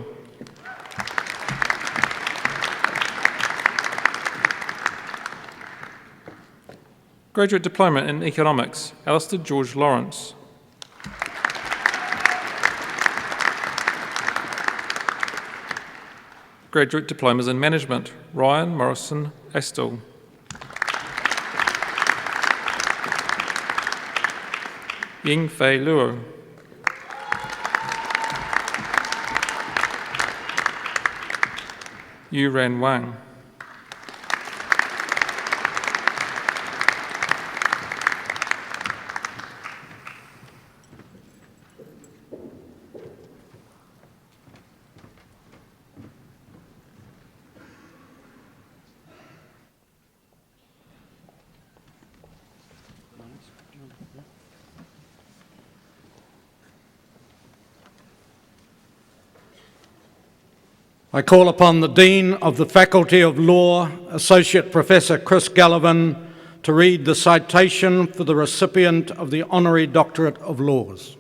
Graduate Diploma in Economics, Alistair George Lawrence. Graduate Diplomas in Management, Ryan Morrison Astle. Ying Fei Luo. Yu Ran Wang. I call upon the Dean of the Faculty of Law, Associate Professor Chris Gallivan, to read the citation for the recipient of the Honorary Doctorate of Laws.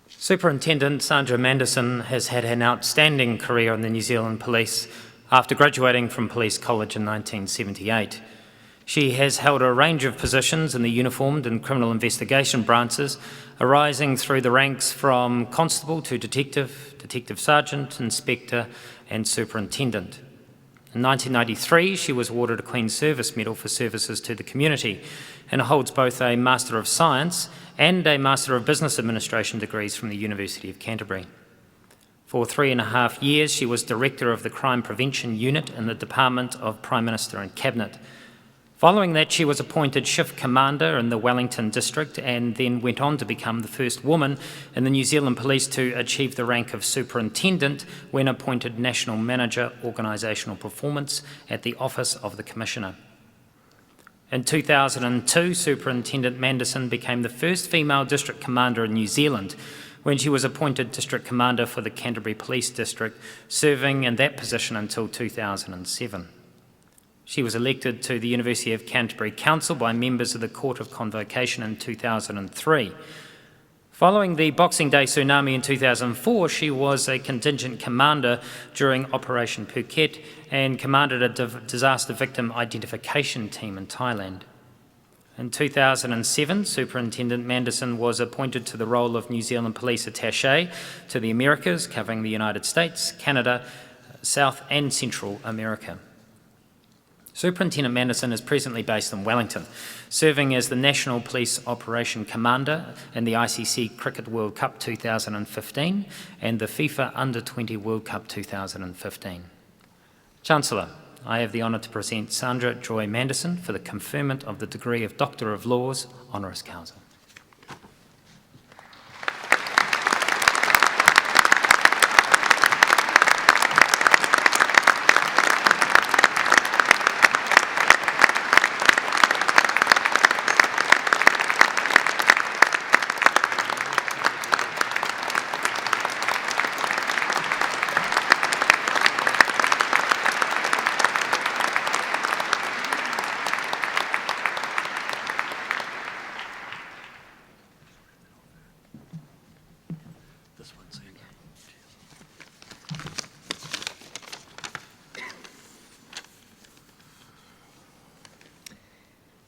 Superintendent Sandra Manderson has had an outstanding career in the New Zealand Police after graduating from Police College in 1978. She has held a range of positions in the uniformed and criminal investigation branches, arising through the ranks from constable to detective, detective sergeant, inspector and superintendent. In 1993, she was awarded a Queen's Service Medal for services to the community and holds both a Master of Science and a Master of Business Administration degrees from the University of Canterbury. For 3.5 years, she was Director of the Crime Prevention Unit in the Department of Prime Minister and Cabinet. Following that, she was appointed Shift Commander in the Wellington District and then went on to become the first woman in the New Zealand Police to achieve the rank of Superintendent when appointed National Manager Organisational Performance at the Office of the Commissioner. In 2002, Superintendent Manderson became the first female District Commander in New Zealand when she was appointed District Commander for the Canterbury Police District, serving in that position until 2007. She was elected to the University of Canterbury Council by members of the Court of Convocation in 2003. Following the Boxing Day tsunami in 2004, she was a contingent commander during Operation Phuket and commanded a disaster victim identification team in Thailand. In 2007, Superintendent Manderson was appointed to the role of New Zealand Police Attaché to the Americas, covering the United States, Canada, South and Central America. Superintendent Manderson is presently based in Wellington, serving as the National Police Operation Commander in the ICC Cricket World Cup 2015 and the FIFA Under-20 World Cup 2015. Chancellor, I have the honour to present Sandra Joy Manderson for the conferment of the degree of Doctor of Laws, honoris causa.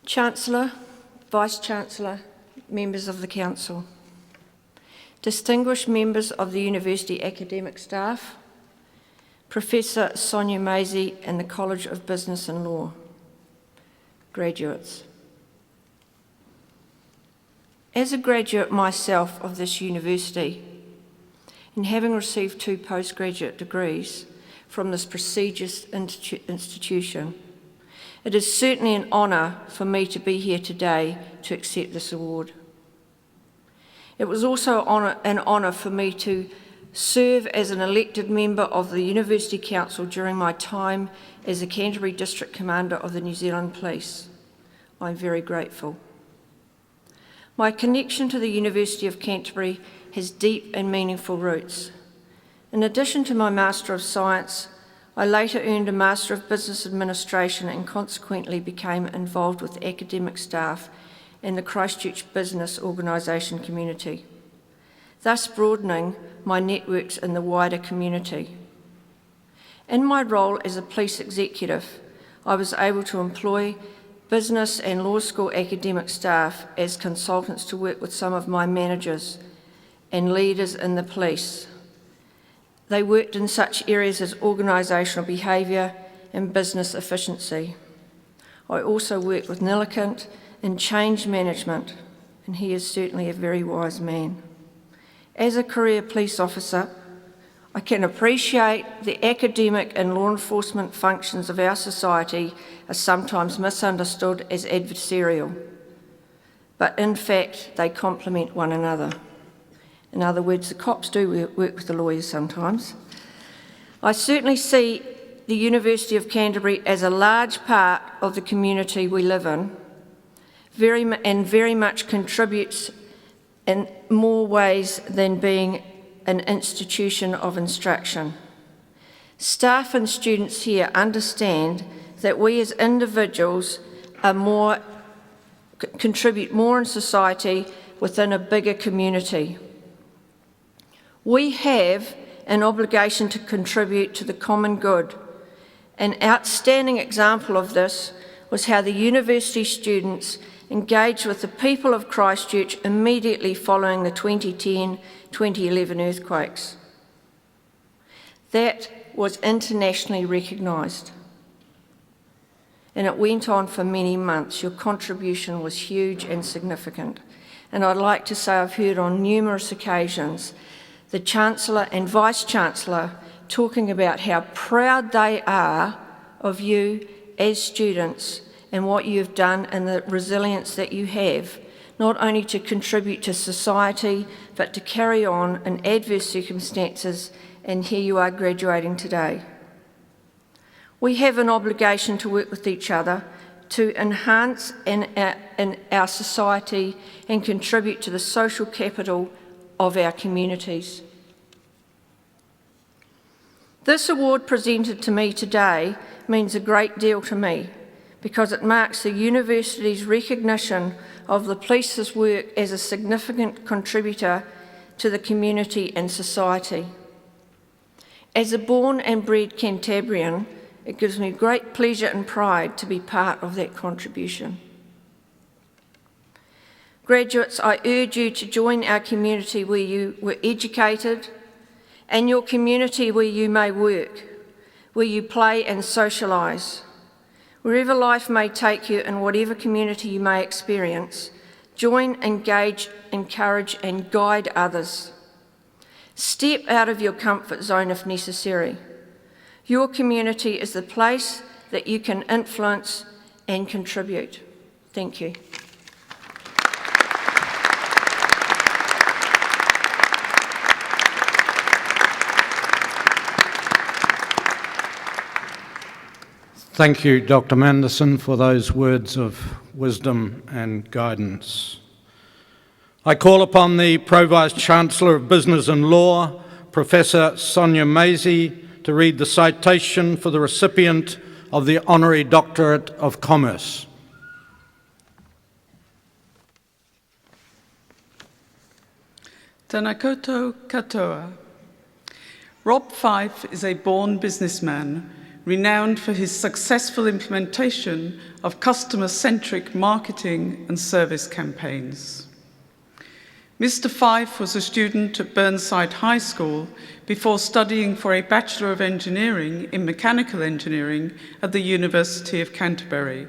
Chancellor, Vice-Chancellor, members of the Council, distinguished members of the University academic staff, Professor Sonia Maisie in the College of Business and Law. Graduates. As a graduate myself of this university, and having received 2 postgraduate degrees from this prestigious institution, it is certainly an honour for me to be here today to accept this award. It was also an honour for me to serve as an elected member of the University Council during my time as the Canterbury District Commander of the New Zealand Police. I'm very grateful. My connection to the University of Canterbury has deep and meaningful roots. In addition to my Master of Science, I later earned a Master of Business Administration and consequently became involved with academic staff in the Christchurch business organisation community, thus broadening my networks in the wider community. In my role as a police executive, I was able to employ business and law school academic staff as consultants to work with some of my managers and leaders in the police. They worked in such areas as organisational behaviour and business efficiency. I also worked with Nillikant in change management, and he is certainly a very wise man. As a career police officer, I can appreciate the academic and law enforcement functions of our society are sometimes misunderstood as adversarial, but in fact they complement one another. In other words, the cops do work with the lawyers sometimes. I certainly see the University of Canterbury as a large part of the community we live in, very much contributes in more ways than being an institution of instruction. Staff and students here understand that we as individuals contribute more in society within a bigger community. We have an obligation to contribute to the common good. An outstanding example of this was how the university students engaged with the people of Christchurch immediately following the 2010-2011 earthquakes. That was internationally recognised, and it went on for many months. Your contribution was huge and significant, and I'd like to say I've heard on numerous occasions the Chancellor and Vice-Chancellor talking about how proud they are of you as students and what you've done and the resilience that you have, not only to contribute to society, but to carry on in adverse circumstances, and here you are graduating today. We have an obligation to work with each other to enhance in our society and contribute to the social capital of our communities. This award presented to me today means a great deal to me because it marks the university's recognition of the police's work as a significant contributor to the community and society. As a born and bred Cantabrian, it gives me great pleasure and pride to be part of that contribution. Graduates, I urge you to join our community where you were educated and your community where you may work, where you play and socialise. Wherever life may take you and whatever community you may experience, join, engage, encourage and guide others. Step out of your comfort zone if necessary. Your community is the place that you can influence and contribute. Thank you. Thank you, Dr. Manderson, for those words of wisdom and guidance. I call upon the Pro-Vice-Chancellor of Business and Law, Professor Sonia Maisie, to read the citation for the recipient of the Honorary Doctorate of Commerce. Tēnā koutou katoa. Rob Fife is a born businessman renowned for his successful implementation of customer-centric marketing and service campaigns. Mr. Fife was a student at Burnside High School before studying for a Bachelor of Engineering in Mechanical Engineering at the University of Canterbury,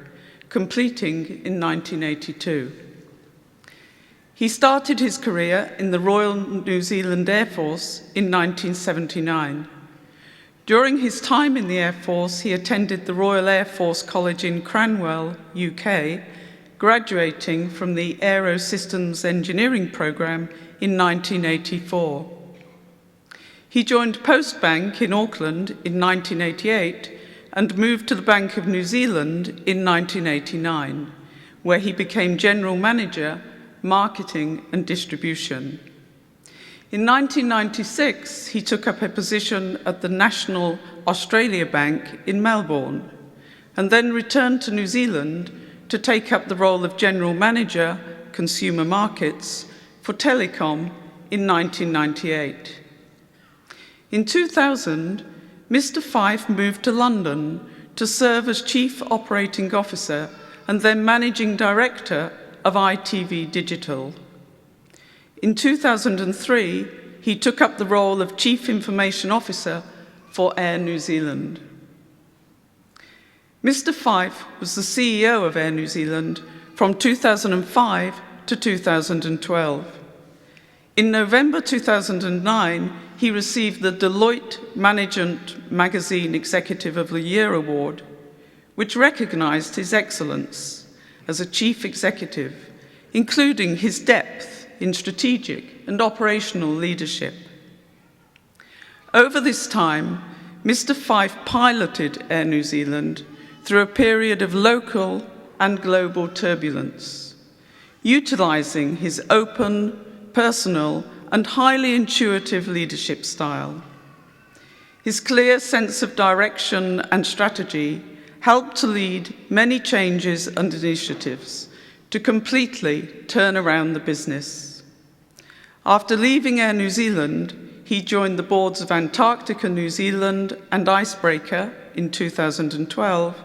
completing in 1982. He started his career in the Royal New Zealand Air Force in 1979. During his time in the Air Force, he attended the Royal Air Force College in Cranwell, UK, graduating from the Aero Systems Engineering programme in 1984. He joined Postbank in Auckland in 1988 and moved to the Bank of New Zealand in 1989, where he became General Manager, Marketing and Distribution. In 1996, he took up a position at the National Australia Bank in Melbourne, and then returned to New Zealand to take up the role of General Manager, Consumer Markets, for Telecom in 1998. In 2000, Mr. Fife moved to London to serve as Chief Operating Officer and then Managing Director of ITV Digital. In 2003, he took up the role of Chief Information Officer for Air New Zealand. Mr. Fife was the CEO of Air New Zealand from 2005 to 2012. In November 2009, he received the Deloitte Management Magazine Executive of the Year Award, which recognized his excellence as a chief executive, including his depth in strategic and operational leadership. Over this time, Mr. Fife piloted Air New Zealand through a period of local and global turbulence, utilizing his open, personal, and highly intuitive leadership style. His clear sense of direction and strategy helped to lead many changes and initiatives to completely turn around the business. After leaving Air New Zealand, he joined the boards of Antarctica New Zealand and Icebreaker in 2012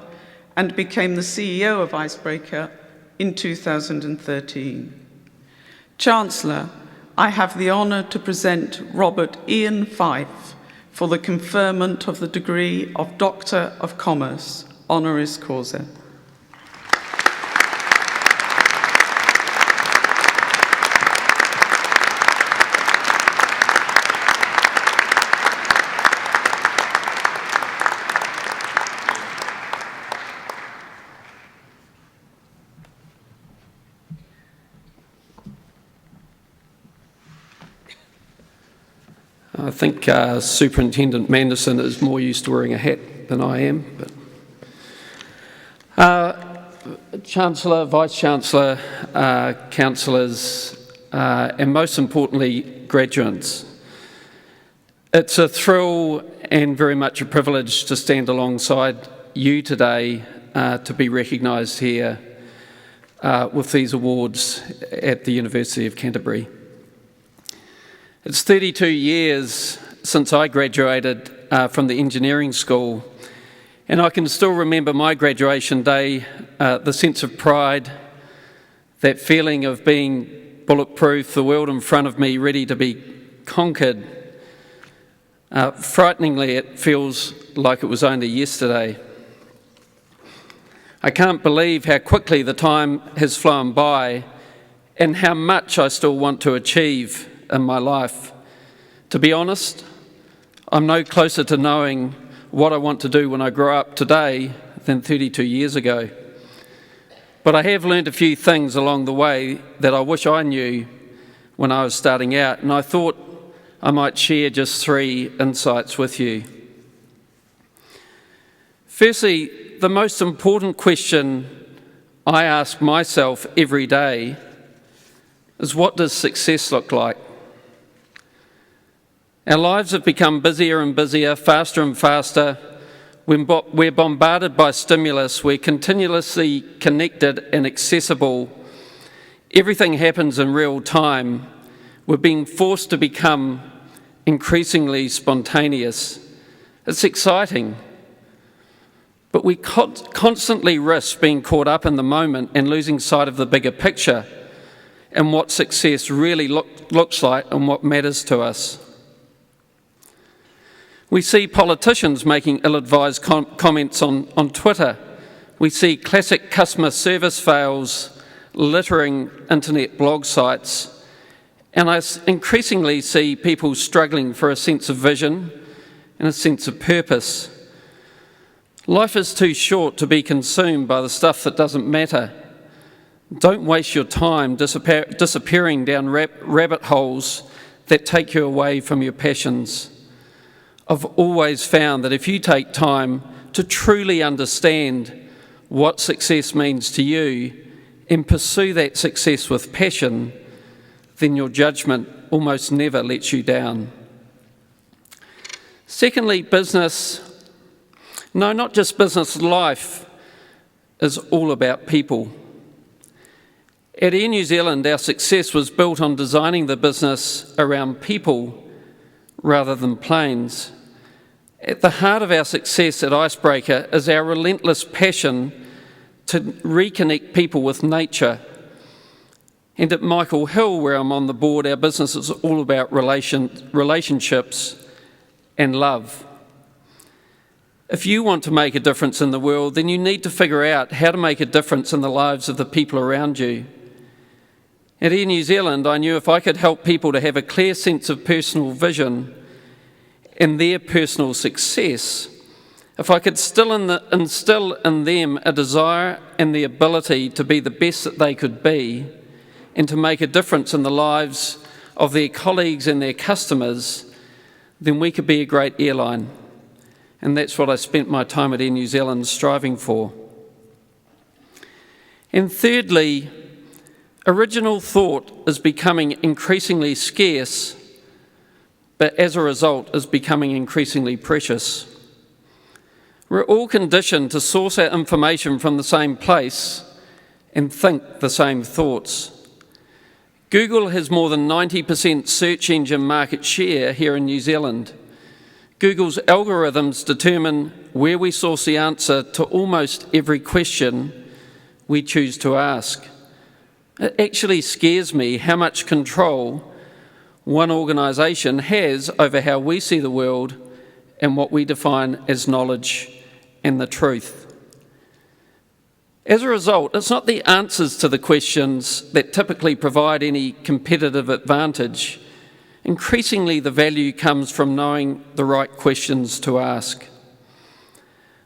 and became the CEO of Icebreaker in 2013. Chancellor, I have the honour to present Robert Ian Fife for the conferment of the degree of Doctor of Commerce, honoris causa. I think Superintendent Manderson is more used to wearing a hat than I am. But Chancellor, Vice-Chancellor, councillors, and most importantly, graduates. It's a thrill and very much a privilege to stand alongside you today to be recognised here with these awards at the University of Canterbury. It's 32 years since I graduated from the engineering school, and I can still remember my graduation day, the sense of pride, that feeling of being bulletproof, the world in front of me ready to be conquered. Frighteningly, it feels like it was only yesterday. I can't believe how quickly the time has flown by and how much I still want to achieve in my life. To be honest, I'm no closer to knowing what I want to do when I grow up today than 32 years ago. But I have learned a few things along the way that I wish I knew when I was starting out, and I thought I might share just 3 insights with you. Firstly, the most important question I ask myself every day is, what does success look like? Our lives have become busier and busier, faster and faster. We're bombarded by stimulus. We're continuously connected and accessible. Everything happens in real time. We're being forced to become increasingly spontaneous. It's exciting, but we constantly risk being caught up in the moment and losing sight of the bigger picture. and what success really looks like and what matters to us. We see politicians making ill-advised comments on Twitter. We see classic customer service fails littering internet blog sites. And I increasingly see people struggling for a sense of vision and a sense of purpose. Life is too short to be consumed by the stuff that doesn't matter. Don't waste your time disappearing down rabbit holes that take you away from your passions. I've always found that if you take time to truly understand what success means to you and pursue that success with passion, then your judgment almost never lets you down. Secondly, not just business, life is all about people. At Air New Zealand, our success was built on designing the business around people rather than planes. At the heart of our success at Icebreaker is our relentless passion to reconnect people with nature. And at Michael Hill, where I'm on the board, our business is all about relationships and love. If you want to make a difference in the world, then you need to figure out how to make a difference in the lives of the people around you. At Air New Zealand, I knew if I could help people to have a clear sense of personal vision and their personal success, if I could instill in them a desire and the ability to be the best that they could be and to make a difference in the lives of their colleagues and their customers, then we could be a great airline. And that's what I spent my time at Air New Zealand striving for. And thirdly, original thought is becoming increasingly scarce, but as a result is becoming increasingly precious. We're all conditioned to source our information from the same place and think the same thoughts. Google has more than 90% search engine market share here in New Zealand. Google's algorithms determine where we source the answer to almost every question we choose to ask. It actually scares me how much control one organisation has over how we see the world and what we define as knowledge and the truth. As a result, it's not the answers to the questions that typically provide any competitive advantage. Increasingly, the value comes from knowing the right questions to ask.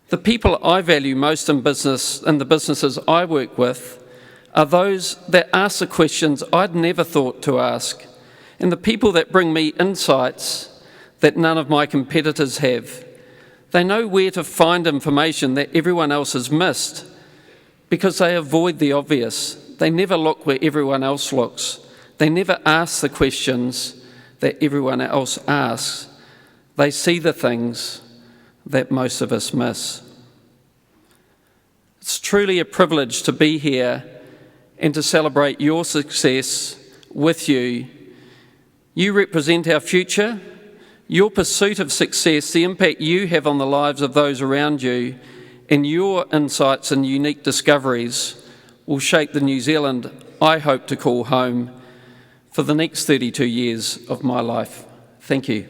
The people I value most in business and the businesses I work with are those that ask the questions I'd never thought to ask, and the people that bring me insights that none of my competitors have. They know where to find information that everyone else has missed because they avoid the obvious. They never look where everyone else looks. They never ask the questions that everyone else asks. They see the things that most of us miss. It's truly a privilege to be here and to celebrate your success with you. You represent our future. Your pursuit of success, the impact you have on the lives of those around you, and your insights and unique discoveries will shape the New Zealand I hope to call home for the next 32 years of my life. Thank you.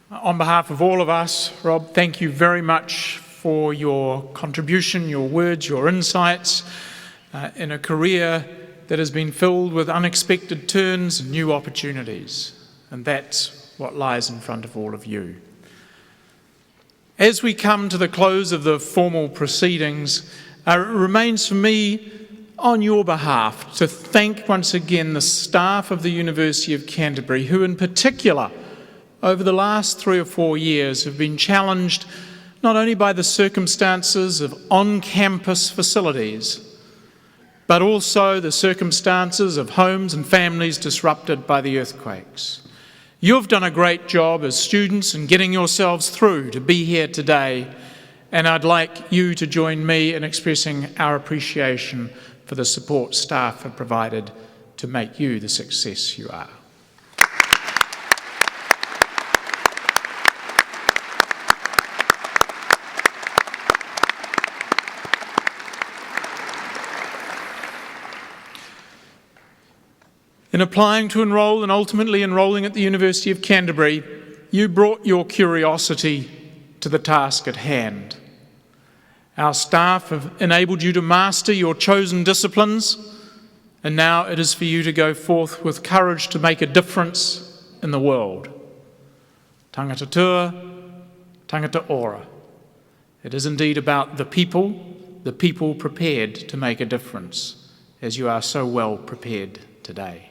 On behalf of all of us, Rob, thank you very much for your contribution, your words, your insights in a career that has been filled with unexpected turns and new opportunities. And that's what lies in front of all of you. As we come to the close of the formal proceedings, it remains for me on your behalf to thank once again the staff of the University of Canterbury, who in particular over the last 3 or 4 years have been challenged not only by the circumstances of on-campus facilities, but also the circumstances of homes and families disrupted by the earthquakes. You've done a great job as students in getting yourselves through to be here today, and I'd like you to join me in expressing our appreciation for the support staff have provided to make you the success you are. In applying to enrol and ultimately enrolling at the University of Canterbury, you brought your curiosity to the task at hand. Our staff have enabled you to master your chosen disciplines, and now it is for you to go forth with courage to make a difference in the world. Tangata tua, tangata ora. It is indeed about the people prepared to make a difference, as you are so well prepared today.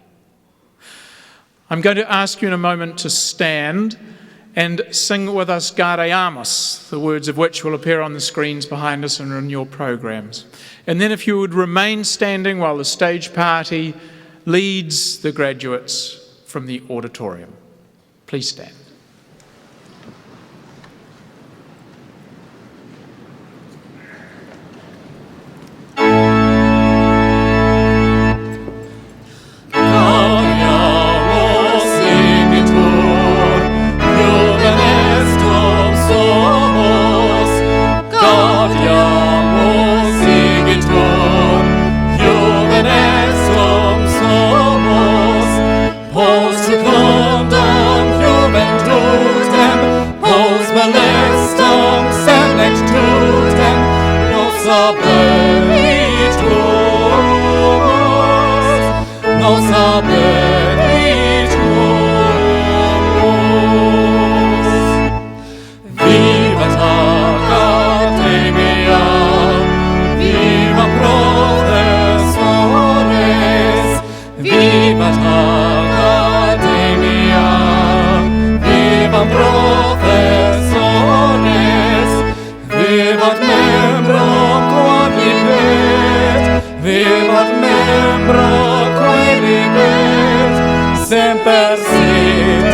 I'm going to ask you in a moment to stand and sing with us Gare Amos, the words of which will appear on the screens behind us and in your programs. And then if you would remain standing while the stage party leads the graduates from the auditorium. Please stand. Semper sit